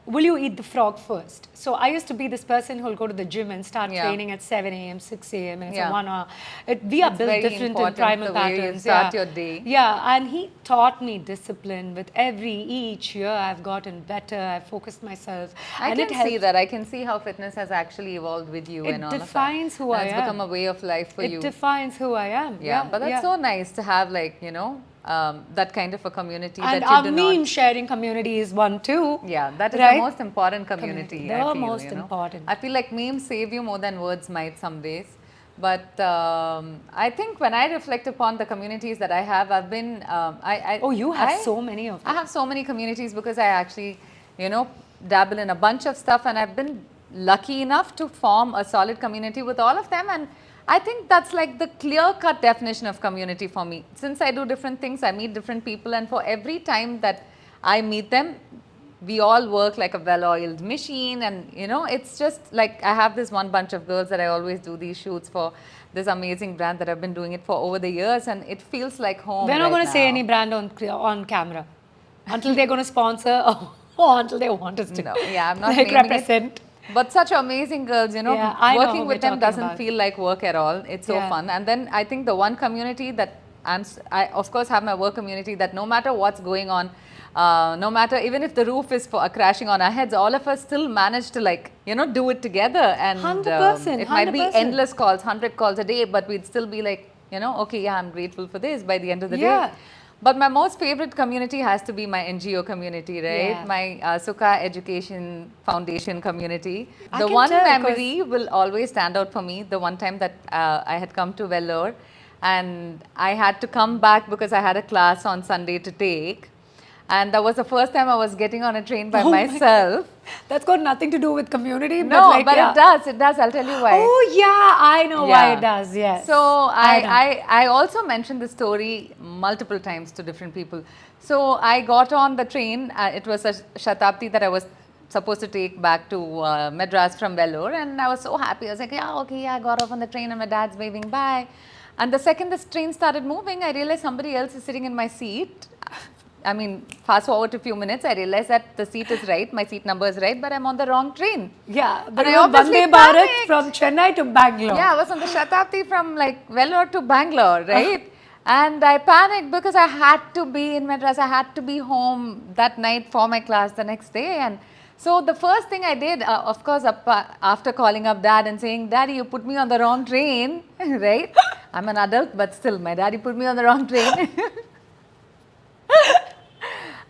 [SPEAKER 2] will you eat the frog first? So I used to be this person who will go to the gym and start training at 7 a.m., 6 a.m. and it's a 1 hour. We are built
[SPEAKER 1] very
[SPEAKER 2] different in
[SPEAKER 1] important,
[SPEAKER 2] primal
[SPEAKER 1] the way you
[SPEAKER 2] patterns.
[SPEAKER 1] start your day.
[SPEAKER 2] Yeah, and he taught me discipline. With each year, I've gotten better. I've focused myself.
[SPEAKER 1] I
[SPEAKER 2] and
[SPEAKER 1] can see that. I can see how fitness has actually evolved with you and all of that.
[SPEAKER 2] It defines who I am.
[SPEAKER 1] It's become a way of life for you.
[SPEAKER 2] It defines who I am.
[SPEAKER 1] Yeah, but that's so nice to have, like, you know, that kind of a community
[SPEAKER 2] and
[SPEAKER 1] that you do
[SPEAKER 2] not. And our meme sharing community is one too.
[SPEAKER 1] Yeah, that is the most important community.
[SPEAKER 2] The most important.
[SPEAKER 1] I feel like memes save you more than words might some days. But I think when I reflect upon the communities that I have, I've been.
[SPEAKER 2] You have so many of them.
[SPEAKER 1] I have so many communities because I actually, you know, dabble in a bunch of stuff, and I've been lucky enough to form a solid community with all of them. And I think that's like the clear-cut definition of community for me. Since I do different things, I meet different people, and for every time that I meet them, we all work like a well-oiled machine. And you know, it's just like I have this one bunch of girls that I always do these shoots for, this amazing brand that I've been doing it for over the years, and it feels like home.
[SPEAKER 2] We're not going to say any brand on camera until they're going to sponsor or until they want us to.
[SPEAKER 1] No, yeah, I'm not
[SPEAKER 2] like
[SPEAKER 1] naming
[SPEAKER 2] represent.
[SPEAKER 1] It. But such amazing girls, you know, working with them doesn't feel like work at all. It's so fun. And then I think the one community that I of course have my work community that no matter what's going on, no matter, even if the roof is crashing on our heads, all of us still manage to, like, you know, do it together. And
[SPEAKER 2] 100%,
[SPEAKER 1] it might be endless calls, 100 calls a day, but we'd still be like, you know, okay, yeah, I'm grateful for this by the end of the day. But my most favorite community has to be my NGO community, right? My Sukha Education Foundation community. The one memory will always stand out for me, the one time that I had come to Vellore and I had to come back because I had a class on Sunday to take. And that was the first time I was getting on a train by myself.
[SPEAKER 2] That's got nothing to do with community.
[SPEAKER 1] No, but it does. I'll tell you why.
[SPEAKER 2] Oh, yeah, I know why it does, yes.
[SPEAKER 1] So I also mentioned this story multiple times to different people. So I got on the train. It was a Shatabdi that I was supposed to take back to Madras from Vellore. And I was so happy. I was like, yeah, okay, I got off on the train and my dad's waving bye. And the second this train started moving, I realized somebody else is sitting in my seat. I mean, fast forward to a few minutes, I realized that the seat is right, my seat number is right, but I'm on the wrong train.
[SPEAKER 2] Yeah, but I obviously Vande Bharat from Chennai to Bangalore.
[SPEAKER 1] Yeah, I was on the Shatabdi from like Vellore to Bangalore, right? And I panicked because I had to be in Madras, I had to be home that night for my class the next day. And so the first thing I did, of course, after calling up dad and saying, Daddy, you put me on the wrong train, right? I'm an adult, but still, my daddy put me on the wrong train.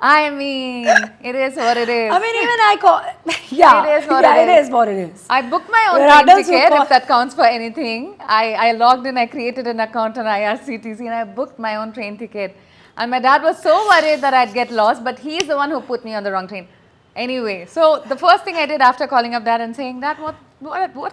[SPEAKER 1] I mean, it is what it is.
[SPEAKER 2] I mean, even I call.
[SPEAKER 1] It is what it is.
[SPEAKER 2] It is what it is.
[SPEAKER 1] I booked my own train ticket, if that counts for anything. I logged in, I created an account on IRCTC and I booked my own train ticket. And my dad was so worried that I'd get lost, but he's the one who put me on the wrong train. Anyway, so the first thing I did after calling up dad and saying, Dad, what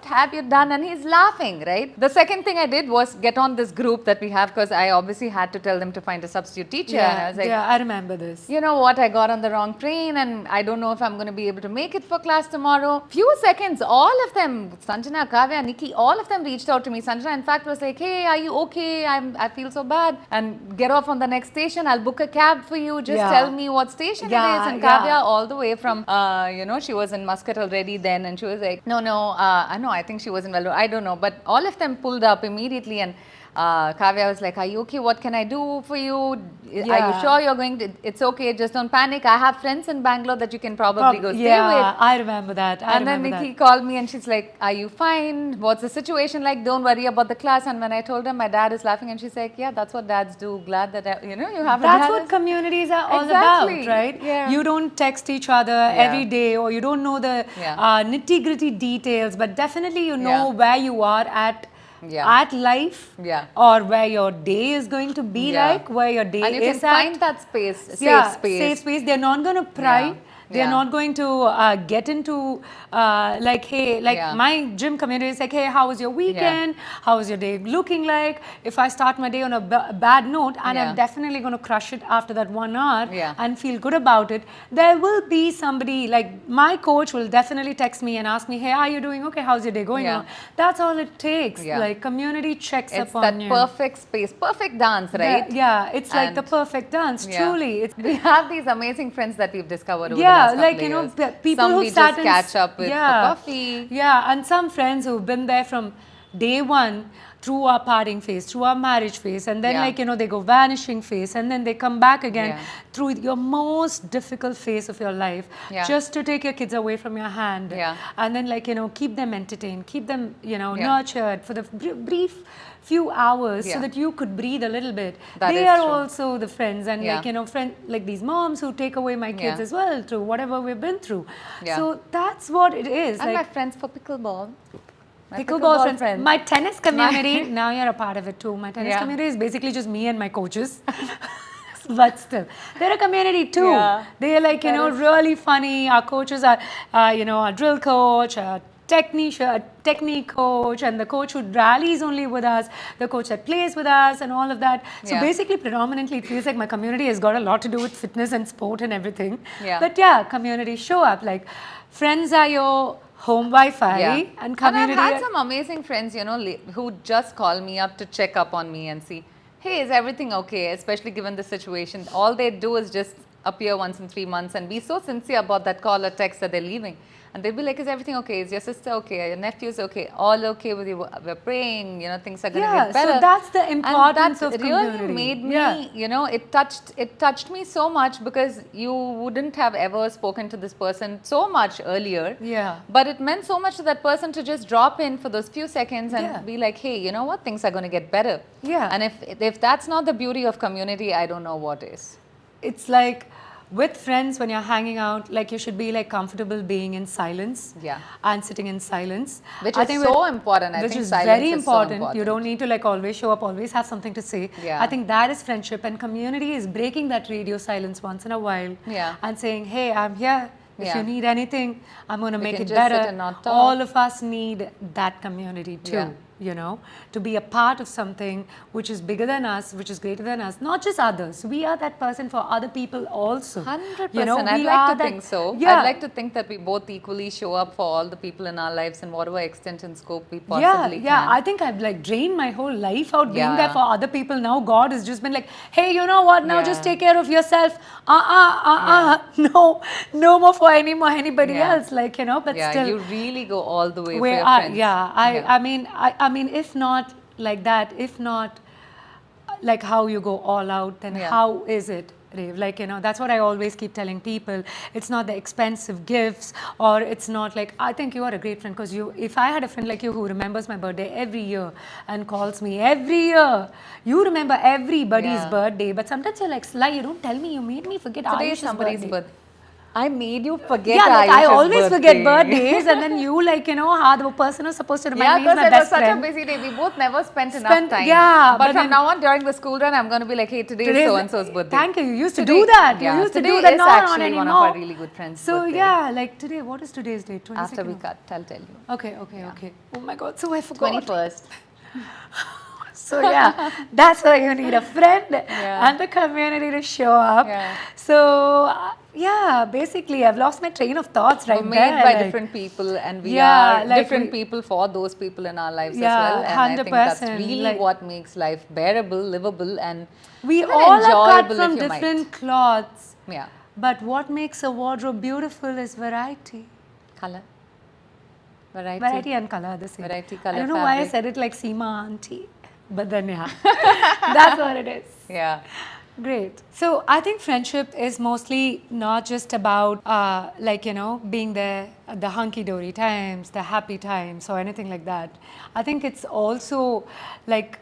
[SPEAKER 1] have you done? And he's laughing, right? The second thing I did was get on this group that we have because I obviously had to tell them to find a substitute teacher.
[SPEAKER 2] Yeah,
[SPEAKER 1] and I was like,
[SPEAKER 2] I remember this.
[SPEAKER 1] You know what? I got on the wrong train and I don't know if I'm going to be able to make it for class tomorrow. Few seconds, all of them, Sanjana, Kavya, Nikki, all of them reached out to me. Sanjana, in fact, was like, hey, are you okay? I feel so bad. And get off on the next station. I'll book a cab for you. Just tell me what station it is. And Kavya, all the way from, you know, she was in Muscat already then. And she was like, no, I think she was in Vellore. I don't know. But all of them pulled up immediately. And Kavya was like, are you okay? What can I do for you? Are you sure you're going to? It's okay. Just don't panic. I have friends in Bangalore that you can probably go stay with.
[SPEAKER 2] Yeah, I remember that.
[SPEAKER 1] And then Nikki called me and she's like, are you fine? What's the situation like? Don't worry about the class. And when I told her, my dad is laughing and she's like, yeah, that's what dads do. Glad that, you know, you have a dad.
[SPEAKER 2] That's what communities are all about, right? Yeah. You don't text each other every day or you don't know the nitty-gritty details, but definitely you know where you are at life or where your day is going to be like, where your day is at.
[SPEAKER 1] And you can find that space, safe space.
[SPEAKER 2] Safe space. They're not going to pry. They're not going to get into like, hey, like my gym community is like, hey, how was your weekend? How was your day looking like? If I start my day on a bad note and I'm definitely going to crush it after that 1 hour and feel good about it, there will be somebody, like my coach will definitely text me and ask me, hey, are you doing okay? How's your day going on? That's all it takes. Like community checks up on you.
[SPEAKER 1] It's that perfect space, perfect dance, right?
[SPEAKER 2] It's like the perfect dance, truly.
[SPEAKER 1] We have these amazing friends that we've discovered over the last
[SPEAKER 2] like,
[SPEAKER 1] couple
[SPEAKER 2] you
[SPEAKER 1] of
[SPEAKER 2] know,
[SPEAKER 1] years.
[SPEAKER 2] people
[SPEAKER 1] Some
[SPEAKER 2] who
[SPEAKER 1] we
[SPEAKER 2] sat
[SPEAKER 1] just
[SPEAKER 2] and
[SPEAKER 1] catch up with for coffee.
[SPEAKER 2] Yeah, and some friends who've been there from day one through our parting phase, through our marriage phase, and then
[SPEAKER 1] Yeah.
[SPEAKER 2] like, you know, they go vanishing phase, and then they come back again
[SPEAKER 1] Yeah.
[SPEAKER 2] through your most difficult phase of your life,
[SPEAKER 1] Yeah.
[SPEAKER 2] just to take your kids away from your hand.
[SPEAKER 1] Yeah.
[SPEAKER 2] And then like, you know, keep them entertained, keep them, you know,
[SPEAKER 1] Yeah.
[SPEAKER 2] nurtured for the brief few hours so
[SPEAKER 1] Yeah.
[SPEAKER 2] that you could breathe a little bit.
[SPEAKER 1] That
[SPEAKER 2] They
[SPEAKER 1] is
[SPEAKER 2] are
[SPEAKER 1] true.
[SPEAKER 2] also the friends, and
[SPEAKER 1] Yeah.
[SPEAKER 2] like, you know, like these moms who take away my kids
[SPEAKER 1] Yeah.
[SPEAKER 2] as well through whatever we've been through.
[SPEAKER 1] Yeah.
[SPEAKER 2] So that's what it is.
[SPEAKER 1] And
[SPEAKER 2] like
[SPEAKER 1] my friends for pickleball. My
[SPEAKER 2] pickleball friends. My tennis community, now you're a part of it too. My tennis
[SPEAKER 1] Yeah.
[SPEAKER 2] community is basically just me and my coaches. But still, they're a community too.
[SPEAKER 1] Yeah.
[SPEAKER 2] They're like, you
[SPEAKER 1] That
[SPEAKER 2] know,
[SPEAKER 1] is-
[SPEAKER 2] really funny. Our coaches are, you know, a drill coach, a technique coach, and the coach who rallies only with us, the coach that plays with us, and all of that. So
[SPEAKER 1] Yeah.
[SPEAKER 2] basically, predominantly, it feels like my community has got a lot to do with fitness and sport and everything.
[SPEAKER 1] Yeah.
[SPEAKER 2] But yeah, community show up. Like, friends are your home Wi-Fi,
[SPEAKER 1] Yeah.
[SPEAKER 2] and
[SPEAKER 1] And
[SPEAKER 2] community.
[SPEAKER 1] I've had some amazing friends, you know, who just call me up to check up on me and see, hey, is everything okay? Especially given the situation. All they do is just appear once in 3 months and be so sincere about that call or text that they're leaving. And they'll be like, is everything okay? Is your sister okay? Your nephew's okay? All okay with you? We're praying, you know, things are going to
[SPEAKER 2] Yeah,
[SPEAKER 1] get better.
[SPEAKER 2] so that's the importance
[SPEAKER 1] and that
[SPEAKER 2] of
[SPEAKER 1] really
[SPEAKER 2] community.
[SPEAKER 1] made me,
[SPEAKER 2] Yeah.
[SPEAKER 1] you know, it touched me so much because you wouldn't have ever spoken to this person so much earlier.
[SPEAKER 2] Yeah.
[SPEAKER 1] But it meant so much to that person to just drop in for those few seconds and
[SPEAKER 2] Yeah.
[SPEAKER 1] be like, hey, you know what? Things are going to get better.
[SPEAKER 2] Yeah.
[SPEAKER 1] And if that's not the beauty of community, I don't know what is.
[SPEAKER 2] It's like with friends when you're hanging out, like you should be like comfortable being in silence.
[SPEAKER 1] Yeah.
[SPEAKER 2] And sitting in silence.
[SPEAKER 1] Which
[SPEAKER 2] I
[SPEAKER 1] is
[SPEAKER 2] think
[SPEAKER 1] so
[SPEAKER 2] with-
[SPEAKER 1] important. I
[SPEAKER 2] which
[SPEAKER 1] think
[SPEAKER 2] is
[SPEAKER 1] silence
[SPEAKER 2] very
[SPEAKER 1] is so
[SPEAKER 2] important.
[SPEAKER 1] important.
[SPEAKER 2] You don't need to like always show up, always have something to say.
[SPEAKER 1] Yeah.
[SPEAKER 2] I think that is friendship, and community is breaking that radio silence once in a while.
[SPEAKER 1] Yeah.
[SPEAKER 2] And saying, hey, I'm here. If
[SPEAKER 1] Yeah.
[SPEAKER 2] you need anything, I'm going to make
[SPEAKER 1] can
[SPEAKER 2] it
[SPEAKER 1] just sit
[SPEAKER 2] better.
[SPEAKER 1] and not talk.
[SPEAKER 2] All of us need that community too.
[SPEAKER 1] Yeah.
[SPEAKER 2] You know, to be a part of something which is bigger than us, which is greater than us, not just others. We are that person for other people also.
[SPEAKER 1] 100%.
[SPEAKER 2] You know,
[SPEAKER 1] I'd
[SPEAKER 2] we
[SPEAKER 1] like
[SPEAKER 2] are
[SPEAKER 1] to
[SPEAKER 2] that-
[SPEAKER 1] think so.
[SPEAKER 2] Yeah.
[SPEAKER 1] I'd like to think that we both equally show up for all the people in our lives in whatever extent and scope we possibly
[SPEAKER 2] yeah,
[SPEAKER 1] can.
[SPEAKER 2] I think I've like drained my whole life out being
[SPEAKER 1] Yeah.
[SPEAKER 2] there for other people. Now God has just been like, hey, you know what? Now just
[SPEAKER 1] Yeah.
[SPEAKER 2] take care of yourself. No more for anybody
[SPEAKER 1] Yeah.
[SPEAKER 2] else. Like, you know, but
[SPEAKER 1] Yeah,
[SPEAKER 2] still.
[SPEAKER 1] you really go all the way for
[SPEAKER 2] Where
[SPEAKER 1] your
[SPEAKER 2] are,
[SPEAKER 1] friends.
[SPEAKER 2] yeah, I mean, if not like that, if not like how you go all out, then
[SPEAKER 1] Yeah.
[SPEAKER 2] how is it, Rave? Like, you know, that's what I always keep telling people. It's not the expensive gifts, or it's not like, I think you are a great friend because if I had a friend like you who remembers my birthday every year and calls me every year, you remember everybody's
[SPEAKER 1] Yeah.
[SPEAKER 2] birthday, but sometimes you're like, Sly, you don't tell me, you made me forget
[SPEAKER 1] Today is
[SPEAKER 2] Ayush's
[SPEAKER 1] somebody's
[SPEAKER 2] birthday.
[SPEAKER 1] birthday. I made you forget
[SPEAKER 2] Yeah, like I
[SPEAKER 1] Ayush's
[SPEAKER 2] always forget
[SPEAKER 1] birthday.
[SPEAKER 2] birthdays, and then you like, you know, how the person who's supposed to
[SPEAKER 1] Yeah,
[SPEAKER 2] remind me is
[SPEAKER 1] because
[SPEAKER 2] my
[SPEAKER 1] it was
[SPEAKER 2] best
[SPEAKER 1] such
[SPEAKER 2] friend.
[SPEAKER 1] a busy day. We both never spent enough
[SPEAKER 2] Spent-
[SPEAKER 1] time.
[SPEAKER 2] yeah,
[SPEAKER 1] but
[SPEAKER 2] but
[SPEAKER 1] from
[SPEAKER 2] then-
[SPEAKER 1] now on, during the school run, I'm going to be like, hey, today is
[SPEAKER 2] Today's-
[SPEAKER 1] so-and-so's birthday.
[SPEAKER 2] Thank you. You used to
[SPEAKER 1] Today-
[SPEAKER 2] do that.
[SPEAKER 1] yeah,
[SPEAKER 2] You used to
[SPEAKER 1] today
[SPEAKER 2] do that.
[SPEAKER 1] is
[SPEAKER 2] Not
[SPEAKER 1] actually
[SPEAKER 2] anymore.
[SPEAKER 1] one of our really good friends'
[SPEAKER 2] So
[SPEAKER 1] birthday.
[SPEAKER 2] yeah, like today, what is today's date? 22nd?
[SPEAKER 1] After we cut, I'll tell you.
[SPEAKER 2] Okay. Oh my God. So I forgot.
[SPEAKER 1] 21st.
[SPEAKER 2] So yeah, that's why you need a friend
[SPEAKER 1] Yeah.
[SPEAKER 2] and the community to show up.
[SPEAKER 1] Yeah.
[SPEAKER 2] So yeah, basically, I've lost my train of thoughts right
[SPEAKER 1] We're made
[SPEAKER 2] there.
[SPEAKER 1] by
[SPEAKER 2] like-
[SPEAKER 1] different people, and we
[SPEAKER 2] Yeah,
[SPEAKER 1] are
[SPEAKER 2] like
[SPEAKER 1] different
[SPEAKER 2] we-
[SPEAKER 1] people for those people in our lives
[SPEAKER 2] Yeah,
[SPEAKER 1] as well. And I think that's
[SPEAKER 2] 100%,
[SPEAKER 1] really
[SPEAKER 2] like-
[SPEAKER 1] what makes life bearable, livable, and
[SPEAKER 2] we
[SPEAKER 1] even
[SPEAKER 2] all are cut
[SPEAKER 1] enjoyable
[SPEAKER 2] from
[SPEAKER 1] if you might.
[SPEAKER 2] different cloths.
[SPEAKER 1] Yeah,
[SPEAKER 2] But what makes a wardrobe beautiful is variety.
[SPEAKER 1] color, variety.
[SPEAKER 2] Variety and color are the same.
[SPEAKER 1] Variety,
[SPEAKER 2] I
[SPEAKER 1] colour,
[SPEAKER 2] don't know why I
[SPEAKER 1] fabric.
[SPEAKER 2] said it like Seema auntie. But then yeah, that's what it is.
[SPEAKER 1] Yeah,
[SPEAKER 2] Great. So I think friendship is mostly not just about like, you know, being there at the hunky-dory times, the happy times or anything like that. I think it's also like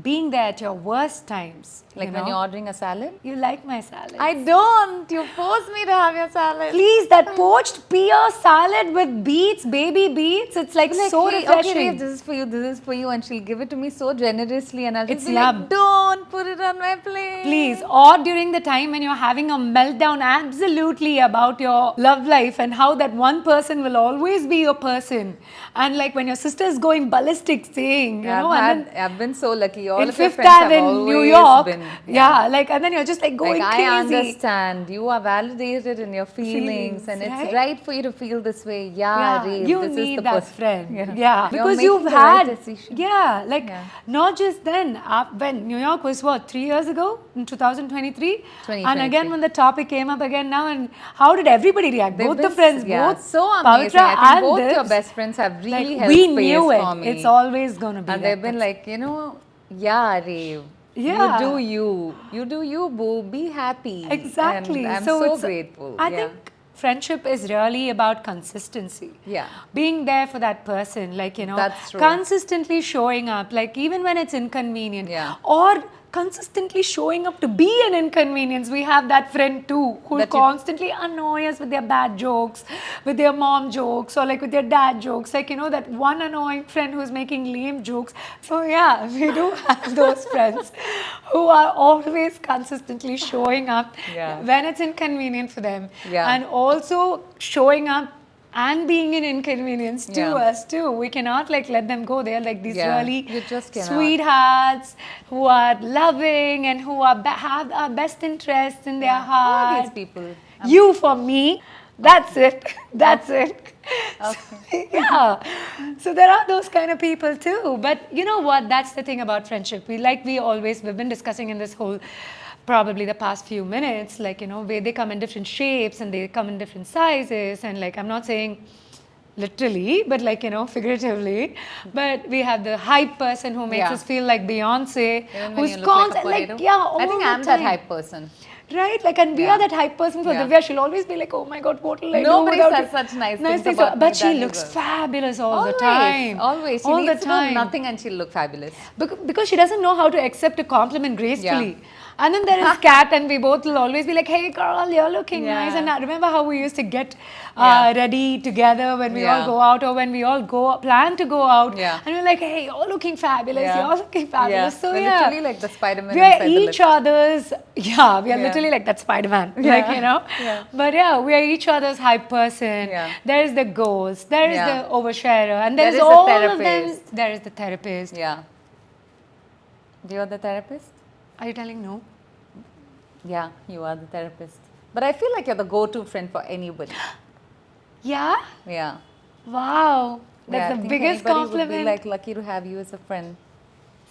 [SPEAKER 2] being there at your worst times.
[SPEAKER 1] like
[SPEAKER 2] you
[SPEAKER 1] when
[SPEAKER 2] know?
[SPEAKER 1] you're ordering a salad.
[SPEAKER 2] You like my salad.
[SPEAKER 1] I don't. You force me to have your salad.
[SPEAKER 2] Please, that poached pear salad with beets, baby beets, it's like,
[SPEAKER 1] Like,
[SPEAKER 2] so
[SPEAKER 1] hey,
[SPEAKER 2] refreshing.
[SPEAKER 1] okay, Dave, this is for you, this is for you, and she'll give it to me so generously, and I'll just
[SPEAKER 2] It's
[SPEAKER 1] be
[SPEAKER 2] yum.
[SPEAKER 1] like, don't put it on my plate.
[SPEAKER 2] Please, or during the time when you're having a meltdown absolutely about your love life and how that one person will always be your person. And like when your sister's going ballistic saying, you know, and then,
[SPEAKER 1] I've been so lucky lucky. All
[SPEAKER 2] in
[SPEAKER 1] of your
[SPEAKER 2] Fifth
[SPEAKER 1] friends have
[SPEAKER 2] Ave in New
[SPEAKER 1] always
[SPEAKER 2] York.
[SPEAKER 1] been.
[SPEAKER 2] Yeah, like, and then you're just like going
[SPEAKER 1] Like,
[SPEAKER 2] crazy.
[SPEAKER 1] I understand. You are validated in your feelings, and it's right for you to feel this way. Yeah, Rev,
[SPEAKER 2] you
[SPEAKER 1] this is
[SPEAKER 2] need
[SPEAKER 1] the
[SPEAKER 2] that
[SPEAKER 1] person.
[SPEAKER 2] friend.
[SPEAKER 1] Yeah.
[SPEAKER 2] Yeah,
[SPEAKER 1] You're
[SPEAKER 2] because
[SPEAKER 1] making
[SPEAKER 2] you've
[SPEAKER 1] the right
[SPEAKER 2] had,
[SPEAKER 1] decision.
[SPEAKER 2] like not just then, when New York was what, 3 years ago in 2023, and
[SPEAKER 1] 2023.
[SPEAKER 2] again when the topic came up again now, and how did everybody react?
[SPEAKER 1] They've
[SPEAKER 2] Both the
[SPEAKER 1] been
[SPEAKER 2] friends, both
[SPEAKER 1] so amazing.
[SPEAKER 2] Pavitra
[SPEAKER 1] I think
[SPEAKER 2] and
[SPEAKER 1] both your
[SPEAKER 2] Divs,
[SPEAKER 1] best friends have really
[SPEAKER 2] like
[SPEAKER 1] held
[SPEAKER 2] we
[SPEAKER 1] space
[SPEAKER 2] knew
[SPEAKER 1] for
[SPEAKER 2] it.
[SPEAKER 1] me.
[SPEAKER 2] It's always gonna be.
[SPEAKER 1] And
[SPEAKER 2] that
[SPEAKER 1] they've been
[SPEAKER 2] person.
[SPEAKER 1] like, yeah, Rev. You
[SPEAKER 2] Yeah.
[SPEAKER 1] do you. You do you, boo. Be happy.
[SPEAKER 2] Exactly.
[SPEAKER 1] And I'm
[SPEAKER 2] so
[SPEAKER 1] so
[SPEAKER 2] it's,
[SPEAKER 1] grateful.
[SPEAKER 2] I think friendship is really about consistency.
[SPEAKER 1] Yeah.
[SPEAKER 2] Being there for that person, like,
[SPEAKER 1] That's true.
[SPEAKER 2] consistently showing up, like even when it's inconvenient.
[SPEAKER 1] Yeah.
[SPEAKER 2] Or consistently showing up to be an inconvenience. We have that friend too who will constantly annoy us with their bad jokes, with their mom jokes, or like with their dad jokes. Like, that one annoying friend who's making lame jokes. So yeah, we do have those friends who are always consistently showing up when it's inconvenient for them. And also showing up and being an inconvenience to us too. We cannot like let them go. They're like these really sweethearts who are loving and who are have our best interests in their heart.
[SPEAKER 1] Who are these people?
[SPEAKER 2] You for me. That's it. That's it.
[SPEAKER 1] Okay.
[SPEAKER 2] Yeah. So there are those kind of people too. But you know what? That's the thing about friendship. We've been discussing in this whole probably the past few minutes, like, where they come in different shapes and they come in different sizes. And like, I'm not saying literally, but like, figuratively. But we have the hype person who makes us feel like Beyonce, who's constant, like, all
[SPEAKER 1] I think I'm that hype person.
[SPEAKER 2] Right? Like, and we are that hype person for Divya. She'll always be like, oh my God, what will I do?
[SPEAKER 1] Nobody says such nice things about me.
[SPEAKER 2] But she looks fabulous all the time.
[SPEAKER 1] Always. She needs to do nothing and she'll look fabulous.
[SPEAKER 2] Because she doesn't know how to accept a compliment gracefully. And then there is Kat, and we both will always be like, hey girl, you're looking nice. And I remember how we used to get ready together when we all go out, or when we all plan to go out. And we're like, hey, you're looking fabulous, you're looking fabulous. So
[SPEAKER 1] we're literally like the Spider-Man.
[SPEAKER 2] We're each other's, we are literally like that Spider-Man. Like, but we are each other's hype person. There is the ghost, there is the oversharer, and there is all of them. There is the therapist.
[SPEAKER 1] Yeah. You are the therapist?
[SPEAKER 2] Are you telling no?
[SPEAKER 1] Yeah, you are the therapist. But I feel like you're the go-to friend for anybody.
[SPEAKER 2] Yeah?
[SPEAKER 1] Yeah.
[SPEAKER 2] Wow. That's the biggest compliment.
[SPEAKER 1] Would be like lucky to have you as a friend.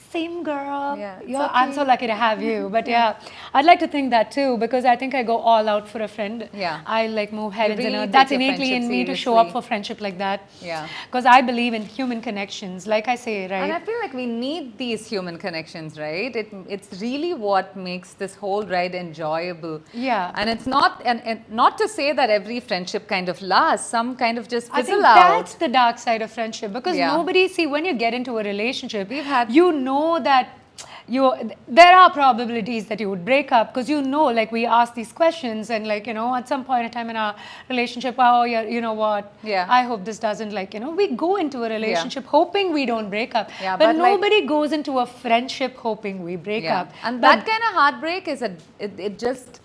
[SPEAKER 2] Same girl.
[SPEAKER 1] Yeah,
[SPEAKER 2] I'm so lucky to have you. But I'd like to think that too, because I think I go all out for a friend. I like move heavens and earth. That's innately in me to show up for friendship like that. Because I believe in human connections, like I say, right?
[SPEAKER 1] And I feel like we need these human connections, right? It's really what makes this whole ride enjoyable. And it's not, and not to say that every friendship kind of lasts. Some kind of just fizzle out.
[SPEAKER 2] That's the dark side of friendship, because nobody, when you get into a relationship, you know that there are probabilities that you would break up, because like we ask these questions, and like at some point in time in our relationship, you know what, I hope this doesn't, like we go into a relationship hoping we don't break up, but nobody goes into a friendship hoping we break up.
[SPEAKER 1] And that kind of heartbreak is it just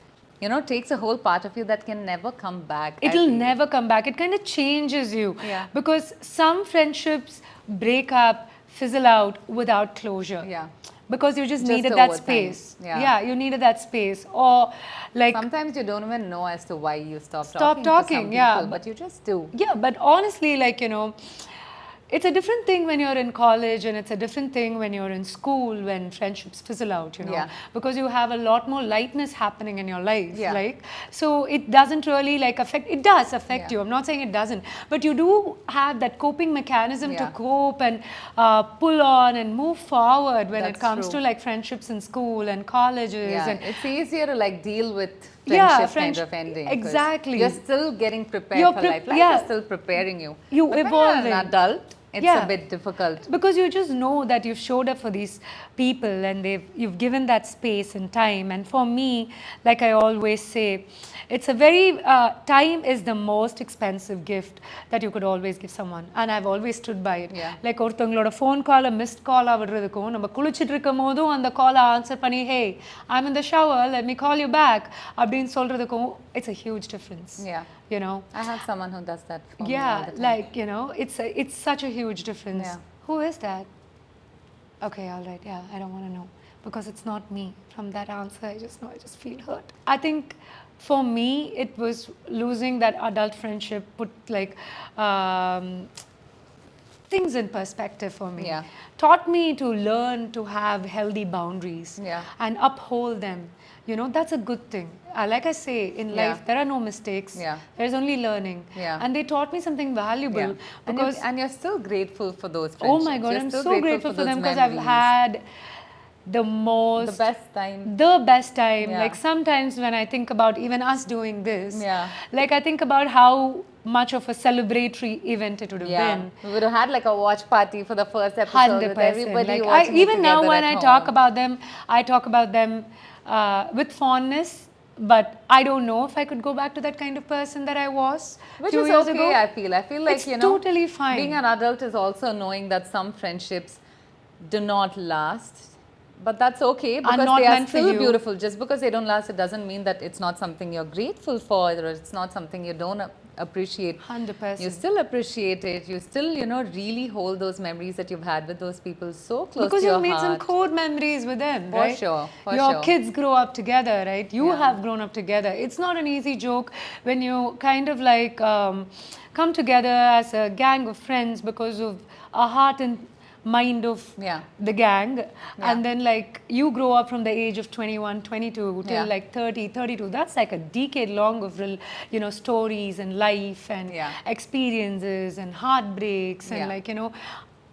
[SPEAKER 1] takes a whole part of you that can never come back.
[SPEAKER 2] It'll never come back. It kind of changes you, because some friendships break up, fizzle out without closure. Because you just needed that space. You needed that space. Or like
[SPEAKER 1] sometimes you don't even know as to why you stop talking to some people, but you just do.
[SPEAKER 2] But honestly, like it's a different thing when you're in college, and it's a different thing when you're in school, when friendships fizzle out, because you have a lot more lightness happening in your life. Like, so it doesn't really like affect, it does affect you. I'm not saying it doesn't, but you do have that coping mechanism to cope and pull on and move forward when it comes to like friendships in school and colleges. And
[SPEAKER 1] it's easier to like deal with friendship kind of ending.
[SPEAKER 2] Exactly.
[SPEAKER 1] You're still getting prepared for life. Life is still preparing you.
[SPEAKER 2] You evolve.
[SPEAKER 1] When you're an adult, it's a bit difficult.
[SPEAKER 2] Because you just know that you've showed up for these people, and you've given that space and time. And for me, like I always say, it's a very, time is the most expensive gift that you could always give someone. And I've always stood by it. Like ஒருத்தவங்களோட phone call, a missed call விடுறதுக்கும், நம்ம குளிச்சிட்டு இருக்கும் போதும் அந்த call answer பண்ணி, hey, I'm in the shower, let me call you back, அப்படின்னு சொல்றதுக்கும், it's a huge difference. I
[SPEAKER 1] have someone who does that for me all the time.
[SPEAKER 2] Like, it's such a huge difference. Who is that? Okay, all right. Yeah, I don't want to know because it's not me. From that answer, I just know I just feel hurt. I think for me, it was losing that adult friendship, put like things in perspective for me.
[SPEAKER 1] Yeah.
[SPEAKER 2] Taught me to learn to have healthy boundaries
[SPEAKER 1] Yeah.
[SPEAKER 2] and uphold them. You know, that's a good thing. Like I say, in
[SPEAKER 1] Yeah.
[SPEAKER 2] life, there are no mistakes.
[SPEAKER 1] Yeah.
[SPEAKER 2] There's only learning.
[SPEAKER 1] Yeah.
[SPEAKER 2] And they taught me something valuable
[SPEAKER 1] Yeah.
[SPEAKER 2] because,
[SPEAKER 1] And you're still grateful for those
[SPEAKER 2] oh
[SPEAKER 1] friendships.
[SPEAKER 2] my God,
[SPEAKER 1] You're
[SPEAKER 2] I'm
[SPEAKER 1] still
[SPEAKER 2] so grateful for
[SPEAKER 1] those
[SPEAKER 2] them because I've
[SPEAKER 1] memories.
[SPEAKER 2] had the
[SPEAKER 1] The
[SPEAKER 2] most,
[SPEAKER 1] best time.
[SPEAKER 2] the best time.
[SPEAKER 1] Yeah.
[SPEAKER 2] Like sometimes when I think about even us doing this,
[SPEAKER 1] Yeah.
[SPEAKER 2] like I think about how much of a celebratory event it would have
[SPEAKER 1] Yeah.
[SPEAKER 2] been.
[SPEAKER 1] We would have had like a watch party for the first episode
[SPEAKER 2] 100%.
[SPEAKER 1] with everybody
[SPEAKER 2] Like
[SPEAKER 1] watching it
[SPEAKER 2] even now
[SPEAKER 1] together
[SPEAKER 2] when
[SPEAKER 1] at
[SPEAKER 2] I talk
[SPEAKER 1] home.
[SPEAKER 2] about them, I talk about them with fondness. But I don't know if I could go back to that kind of person that I was
[SPEAKER 1] Which
[SPEAKER 2] few
[SPEAKER 1] is
[SPEAKER 2] years
[SPEAKER 1] okay,
[SPEAKER 2] ago.
[SPEAKER 1] I feel. I feel like,
[SPEAKER 2] It's
[SPEAKER 1] you know,
[SPEAKER 2] totally fine.
[SPEAKER 1] being an adult is also knowing that some friendships do not last. But that's okay because
[SPEAKER 2] not
[SPEAKER 1] they are
[SPEAKER 2] meant for
[SPEAKER 1] still
[SPEAKER 2] you.
[SPEAKER 1] beautiful. Just because they don't last, it doesn't mean that it's not something you're grateful for or it's not something you don't appreciate.
[SPEAKER 2] 100%.
[SPEAKER 1] You still appreciate it. You still, you know, really hold those memories that you've had with those people so close
[SPEAKER 2] Because
[SPEAKER 1] to your
[SPEAKER 2] you've made some
[SPEAKER 1] heart.
[SPEAKER 2] core memories with them,
[SPEAKER 1] For
[SPEAKER 2] right?
[SPEAKER 1] sure, for
[SPEAKER 2] Your
[SPEAKER 1] sure.
[SPEAKER 2] kids grow up together, right? You
[SPEAKER 1] Yeah.
[SPEAKER 2] have grown up together. It's not an easy joke when you kind of like come together as a gang of friends because of a heart and mind of
[SPEAKER 1] Yeah.
[SPEAKER 2] the gang.
[SPEAKER 1] Yeah.
[SPEAKER 2] And then like you grow up from the age of 21, 22 till
[SPEAKER 1] Yeah.
[SPEAKER 2] like 30, 32. That's like a decade long of you know, stories and life and
[SPEAKER 1] Yeah.
[SPEAKER 2] experiences and heartbreaks and
[SPEAKER 1] Yeah.
[SPEAKER 2] like, you know,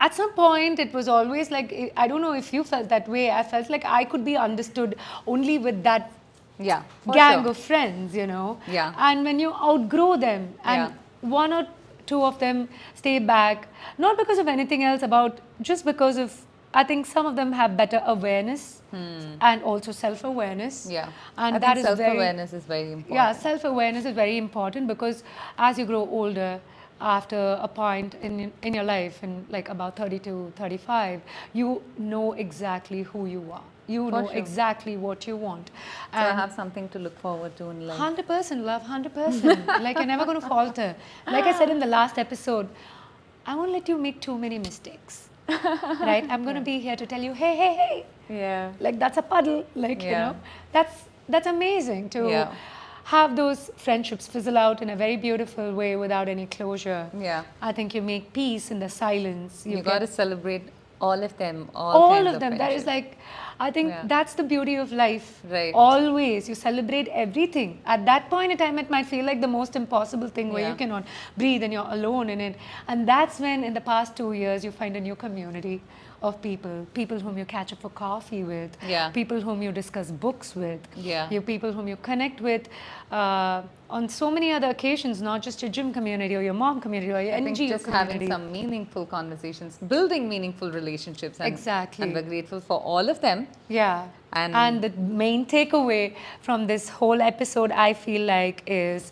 [SPEAKER 2] at some point it was always like, I don't know if you felt that way. I felt like I could be understood only with that
[SPEAKER 1] Yeah. For
[SPEAKER 2] gang
[SPEAKER 1] sure.
[SPEAKER 2] of friends, you know.
[SPEAKER 1] Yeah.
[SPEAKER 2] And when you outgrow them and one or two of them stay back, not because of anything else, about just because of, I think some of them have better awareness and also self-awareness.
[SPEAKER 1] Yeah.
[SPEAKER 2] And
[SPEAKER 1] I
[SPEAKER 2] that
[SPEAKER 1] think
[SPEAKER 2] is very,
[SPEAKER 1] self-awareness is very important.
[SPEAKER 2] yeah, self-awareness is very important because as you grow older, after a point in your life, in like about 32, 35, you know exactly who you are. You
[SPEAKER 1] For
[SPEAKER 2] know
[SPEAKER 1] sure.
[SPEAKER 2] exactly what you want.
[SPEAKER 1] So I have something to look forward to in life.
[SPEAKER 2] 100% love, 100%. Like you're never going to falter. Like I said in the last episode, I won't let you make too many mistakes. Right? I'm going to be here to tell you, hey, hey, hey.
[SPEAKER 1] Yeah.
[SPEAKER 2] Like that's a puddle. Like, you
[SPEAKER 1] Yeah.
[SPEAKER 2] know, that's amazing to
[SPEAKER 1] Yeah.
[SPEAKER 2] have those friendships fizzle out in a very beautiful way without any closure.
[SPEAKER 1] Yeah.
[SPEAKER 2] I think you make peace in the silence.
[SPEAKER 1] You
[SPEAKER 2] get
[SPEAKER 1] got to celebrate all of them.
[SPEAKER 2] all
[SPEAKER 1] kinds
[SPEAKER 2] of them. That is
[SPEAKER 1] friendship.
[SPEAKER 2] like, I think
[SPEAKER 1] Yeah.
[SPEAKER 2] that's the beauty of life.
[SPEAKER 1] Right.
[SPEAKER 2] Always you celebrate everything. At that point in time, it might feel like the most impossible thing where
[SPEAKER 1] Yeah.
[SPEAKER 2] you cannot breathe and you're alone in it. And that's when, in the past 2 years, you find a new community of people whom you catch up for coffee with,
[SPEAKER 1] Yeah.
[SPEAKER 2] people whom you discuss books with,
[SPEAKER 1] Yeah.
[SPEAKER 2] you people whom you connect with on so many other occasions, not just your gym community or your mom community or your
[SPEAKER 1] I think
[SPEAKER 2] NGO
[SPEAKER 1] just
[SPEAKER 2] community.
[SPEAKER 1] having some meaningful conversations, building meaningful relationships. And,
[SPEAKER 2] Exactly.
[SPEAKER 1] And we're grateful for all of them.
[SPEAKER 2] Yeah.
[SPEAKER 1] And-
[SPEAKER 2] the main takeaway from this whole episode, I feel like, is,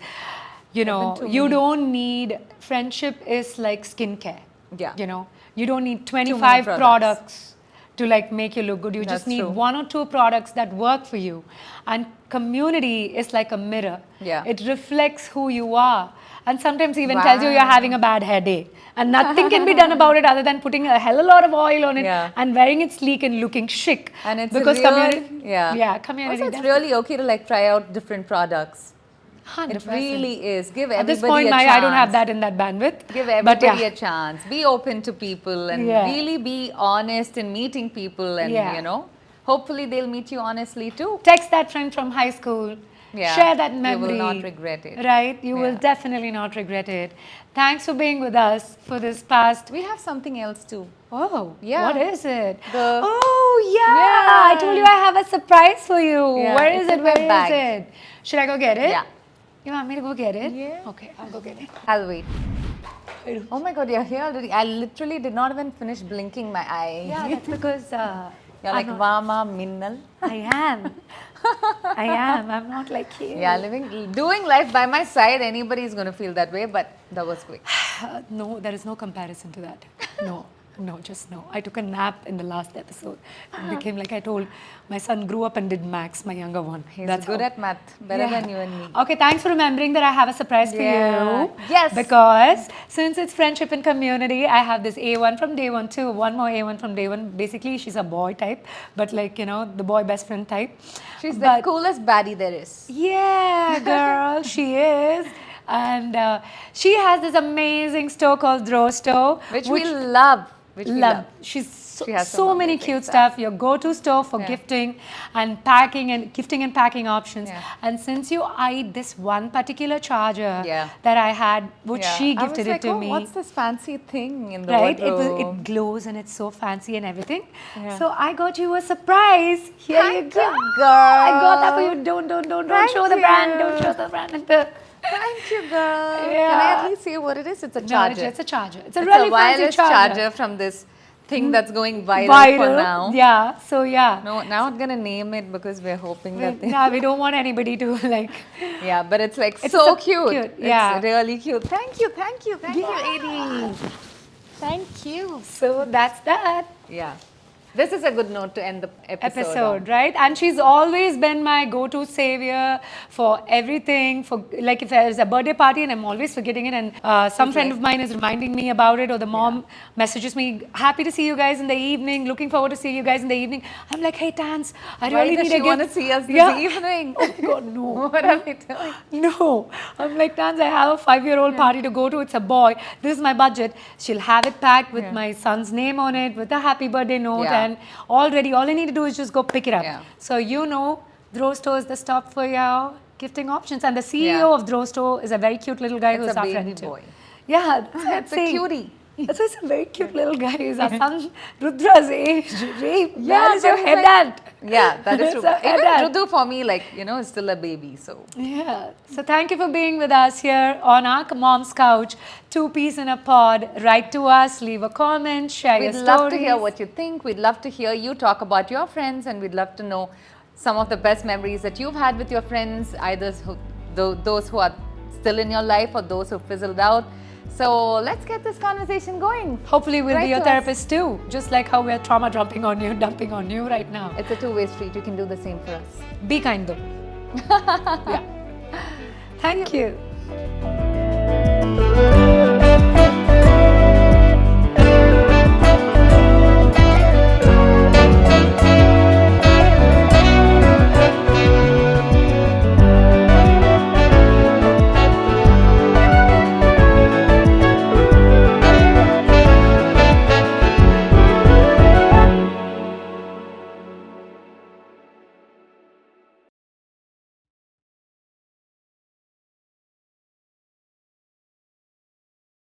[SPEAKER 2] you know,
[SPEAKER 1] too
[SPEAKER 2] you
[SPEAKER 1] many-
[SPEAKER 2] don't need, friendship is like skincare.
[SPEAKER 1] Yeah.
[SPEAKER 2] You know, you don't need
[SPEAKER 1] many
[SPEAKER 2] 25
[SPEAKER 1] products.
[SPEAKER 2] products to like make you look good. You just
[SPEAKER 1] That's
[SPEAKER 2] need
[SPEAKER 1] true.
[SPEAKER 2] 1 or 2 products that work for you. And community is like a mirror.
[SPEAKER 1] Yeah.
[SPEAKER 2] It reflects who you are. And sometimes even tells you you're
[SPEAKER 1] Wow.
[SPEAKER 2] having a bad hair day. And nothing can be done about it other than putting a hell of a lot of oil on it
[SPEAKER 1] Yeah.
[SPEAKER 2] and wearing it sleek and looking chic.
[SPEAKER 1] And it's
[SPEAKER 2] because
[SPEAKER 1] real,
[SPEAKER 2] community,
[SPEAKER 1] yeah.
[SPEAKER 2] community.
[SPEAKER 1] Also, it's
[SPEAKER 2] does
[SPEAKER 1] really okay to like try out different products.
[SPEAKER 2] 100%.
[SPEAKER 1] It really is. Give
[SPEAKER 2] At
[SPEAKER 1] everybody
[SPEAKER 2] this point,
[SPEAKER 1] a chance.
[SPEAKER 2] I don't have that in that bandwidth.
[SPEAKER 1] Give
[SPEAKER 2] but
[SPEAKER 1] everybody
[SPEAKER 2] yeah.
[SPEAKER 1] a chance. Be open to people and
[SPEAKER 2] Yeah.
[SPEAKER 1] really be honest in meeting people. And,
[SPEAKER 2] Yeah.
[SPEAKER 1] you know, hopefully they'll meet you honestly too.
[SPEAKER 2] Text that friend from high school.
[SPEAKER 1] Yeah.
[SPEAKER 2] Share that memory.
[SPEAKER 1] You will not regret it.
[SPEAKER 2] Right? You will
[SPEAKER 1] Yeah.
[SPEAKER 2] definitely not regret it. Thanks for being with us for this past.
[SPEAKER 1] We have something else too.
[SPEAKER 2] Oh,
[SPEAKER 1] Yeah.
[SPEAKER 2] What is it?
[SPEAKER 1] The-
[SPEAKER 2] Oh, yeah.
[SPEAKER 1] Yeah.
[SPEAKER 2] I told you I have a surprise for you.
[SPEAKER 1] Yeah,
[SPEAKER 2] Where
[SPEAKER 1] it's
[SPEAKER 2] is it?
[SPEAKER 1] in my
[SPEAKER 2] Where is
[SPEAKER 1] bag.
[SPEAKER 2] it? Should I go get it?
[SPEAKER 1] Yeah.
[SPEAKER 2] You want me to go get it?
[SPEAKER 1] Yeah.
[SPEAKER 2] Okay, I'll go get it.
[SPEAKER 1] I'll wait. Oh my god, you're here already. I literally did not even finish blinking my eye.
[SPEAKER 2] Yeah, that's because
[SPEAKER 1] You're like Vama Minnal.
[SPEAKER 2] I am. I am. I'm not like you.
[SPEAKER 1] Yeah, doing life by my side, anybody is going to feel that way, but that was quick.
[SPEAKER 2] No, there is no comparison to that. No. No, just no. I took a nap in the last episode. It became like I told, my son grew up and did maths, my younger one.
[SPEAKER 1] He's
[SPEAKER 2] That's
[SPEAKER 1] good
[SPEAKER 2] how.
[SPEAKER 1] at math, better than you and me.
[SPEAKER 2] Okay, thanks for remembering that I have a surprise for
[SPEAKER 1] Yeah.
[SPEAKER 2] you.
[SPEAKER 1] Yes.
[SPEAKER 2] Because since it's friendship and community, I have this A1 from day one too. One more A1 from day one. Basically, she's a boy type, but like, you know, the boy best friend type.
[SPEAKER 1] She's the coolest baddie there is.
[SPEAKER 2] Yeah, girl, she is. And she has this amazing store called Throw Store.
[SPEAKER 1] Which we love. Which we love.
[SPEAKER 2] She's
[SPEAKER 1] She has
[SPEAKER 2] so
[SPEAKER 1] some
[SPEAKER 2] many
[SPEAKER 1] amazing
[SPEAKER 2] cute
[SPEAKER 1] stuff.
[SPEAKER 2] stuff. Your go-to store for gifting and packing and gifting and packing options.
[SPEAKER 1] Yeah.
[SPEAKER 2] And since you eyed this one particular charger
[SPEAKER 1] Yeah.
[SPEAKER 2] that I had, which
[SPEAKER 1] Yeah.
[SPEAKER 2] she
[SPEAKER 1] I was
[SPEAKER 2] gifted
[SPEAKER 1] like,
[SPEAKER 2] it to
[SPEAKER 1] oh,
[SPEAKER 2] me.
[SPEAKER 1] what's this fancy thing in the
[SPEAKER 2] Right,
[SPEAKER 1] wardrobe?
[SPEAKER 2] it glows and it's so fancy and everything.
[SPEAKER 1] Yeah.
[SPEAKER 2] So I got you a surprise. Here you
[SPEAKER 1] Thank
[SPEAKER 2] go.
[SPEAKER 1] you, girl.
[SPEAKER 2] I got that for you. Don't
[SPEAKER 1] Thank
[SPEAKER 2] show the brand.
[SPEAKER 1] you.
[SPEAKER 2] Don't show the brand. And the,
[SPEAKER 1] Thank you, girl. Can I
[SPEAKER 2] Yeah.
[SPEAKER 1] at least see what it is? It's a
[SPEAKER 2] no,
[SPEAKER 1] charger.
[SPEAKER 2] it's a charger. It's a
[SPEAKER 1] It's
[SPEAKER 2] really
[SPEAKER 1] a wireless
[SPEAKER 2] fancy
[SPEAKER 1] charger from this thing that's going viral, for now.
[SPEAKER 2] Yeah. So yeah.
[SPEAKER 1] No, now I'm gonna name it because we're hoping that they,
[SPEAKER 2] Yeah, we don't want anybody to like.
[SPEAKER 1] yeah, but it's like
[SPEAKER 2] It's
[SPEAKER 1] so
[SPEAKER 2] so
[SPEAKER 1] cute.
[SPEAKER 2] cute, yeah.
[SPEAKER 1] It's really cute. Thank you,
[SPEAKER 2] Yeah.
[SPEAKER 1] Adi. Thank you.
[SPEAKER 2] So that's that
[SPEAKER 1] Yeah. This is a good note to end the episode.
[SPEAKER 2] right? And she's always been my go-to savior for everything. For like if there's a birthday party and I'm always forgetting it, and some friend of mine is reminding me about it, or the mom messages me, happy to see you guys in the evening, looking forward to see you guys in the evening. I'm like, hey Tans, I
[SPEAKER 1] Why
[SPEAKER 2] really
[SPEAKER 1] does
[SPEAKER 2] need
[SPEAKER 1] she
[SPEAKER 2] a
[SPEAKER 1] want to
[SPEAKER 2] gift.
[SPEAKER 1] see us this evening?
[SPEAKER 2] Oh my God, no.
[SPEAKER 1] What are we doing?
[SPEAKER 2] No, I'm like, Tans, I have a 5-year-old party to go to. It's a boy. This is my budget. She'll have it packed with my son's name on it, with a happy birthday note,
[SPEAKER 1] Yeah.
[SPEAKER 2] and already all I need to do is just go pick it up.
[SPEAKER 1] Yeah.
[SPEAKER 2] So you know, Throw Store is the stop for your gifting options, and the CEO of Throw Store is a very cute little guy
[SPEAKER 1] It's
[SPEAKER 2] who's
[SPEAKER 1] a
[SPEAKER 2] our
[SPEAKER 1] baby
[SPEAKER 2] friend too.
[SPEAKER 1] boy.
[SPEAKER 2] Yeah, that's what I'm
[SPEAKER 1] It's a
[SPEAKER 2] saying.
[SPEAKER 1] cutie.
[SPEAKER 2] So it's a very cute little guy. He's our son, Rudra's age. Ray,
[SPEAKER 1] Yeah,
[SPEAKER 2] where is your
[SPEAKER 1] but
[SPEAKER 2] head
[SPEAKER 1] it's like-
[SPEAKER 2] at?
[SPEAKER 1] Yeah, that is
[SPEAKER 2] It's
[SPEAKER 1] true.
[SPEAKER 2] a head
[SPEAKER 1] Even
[SPEAKER 2] at.
[SPEAKER 1] Rudu for me, like, you know, is still a baby. So
[SPEAKER 2] Yeah. So thank you for being with us here on our mom's couch, 2 peas in a pod. Write to us, leave a comment, share your
[SPEAKER 1] we'd
[SPEAKER 2] stories.
[SPEAKER 1] love to hear what you think. We'd love to hear you talk about your friends, and we'd love to know some of the best memories that you've had with your friends, either those who are still in your life or those who fizzled out. So let's get this conversation going.
[SPEAKER 2] Hopefully we'll
[SPEAKER 1] Write
[SPEAKER 2] be your
[SPEAKER 1] to us.
[SPEAKER 2] therapist too, just like how we're trauma dumping on you right now.
[SPEAKER 1] It's a two-way street. You can do the same for us.
[SPEAKER 2] Be kind though. Yeah. Thank you.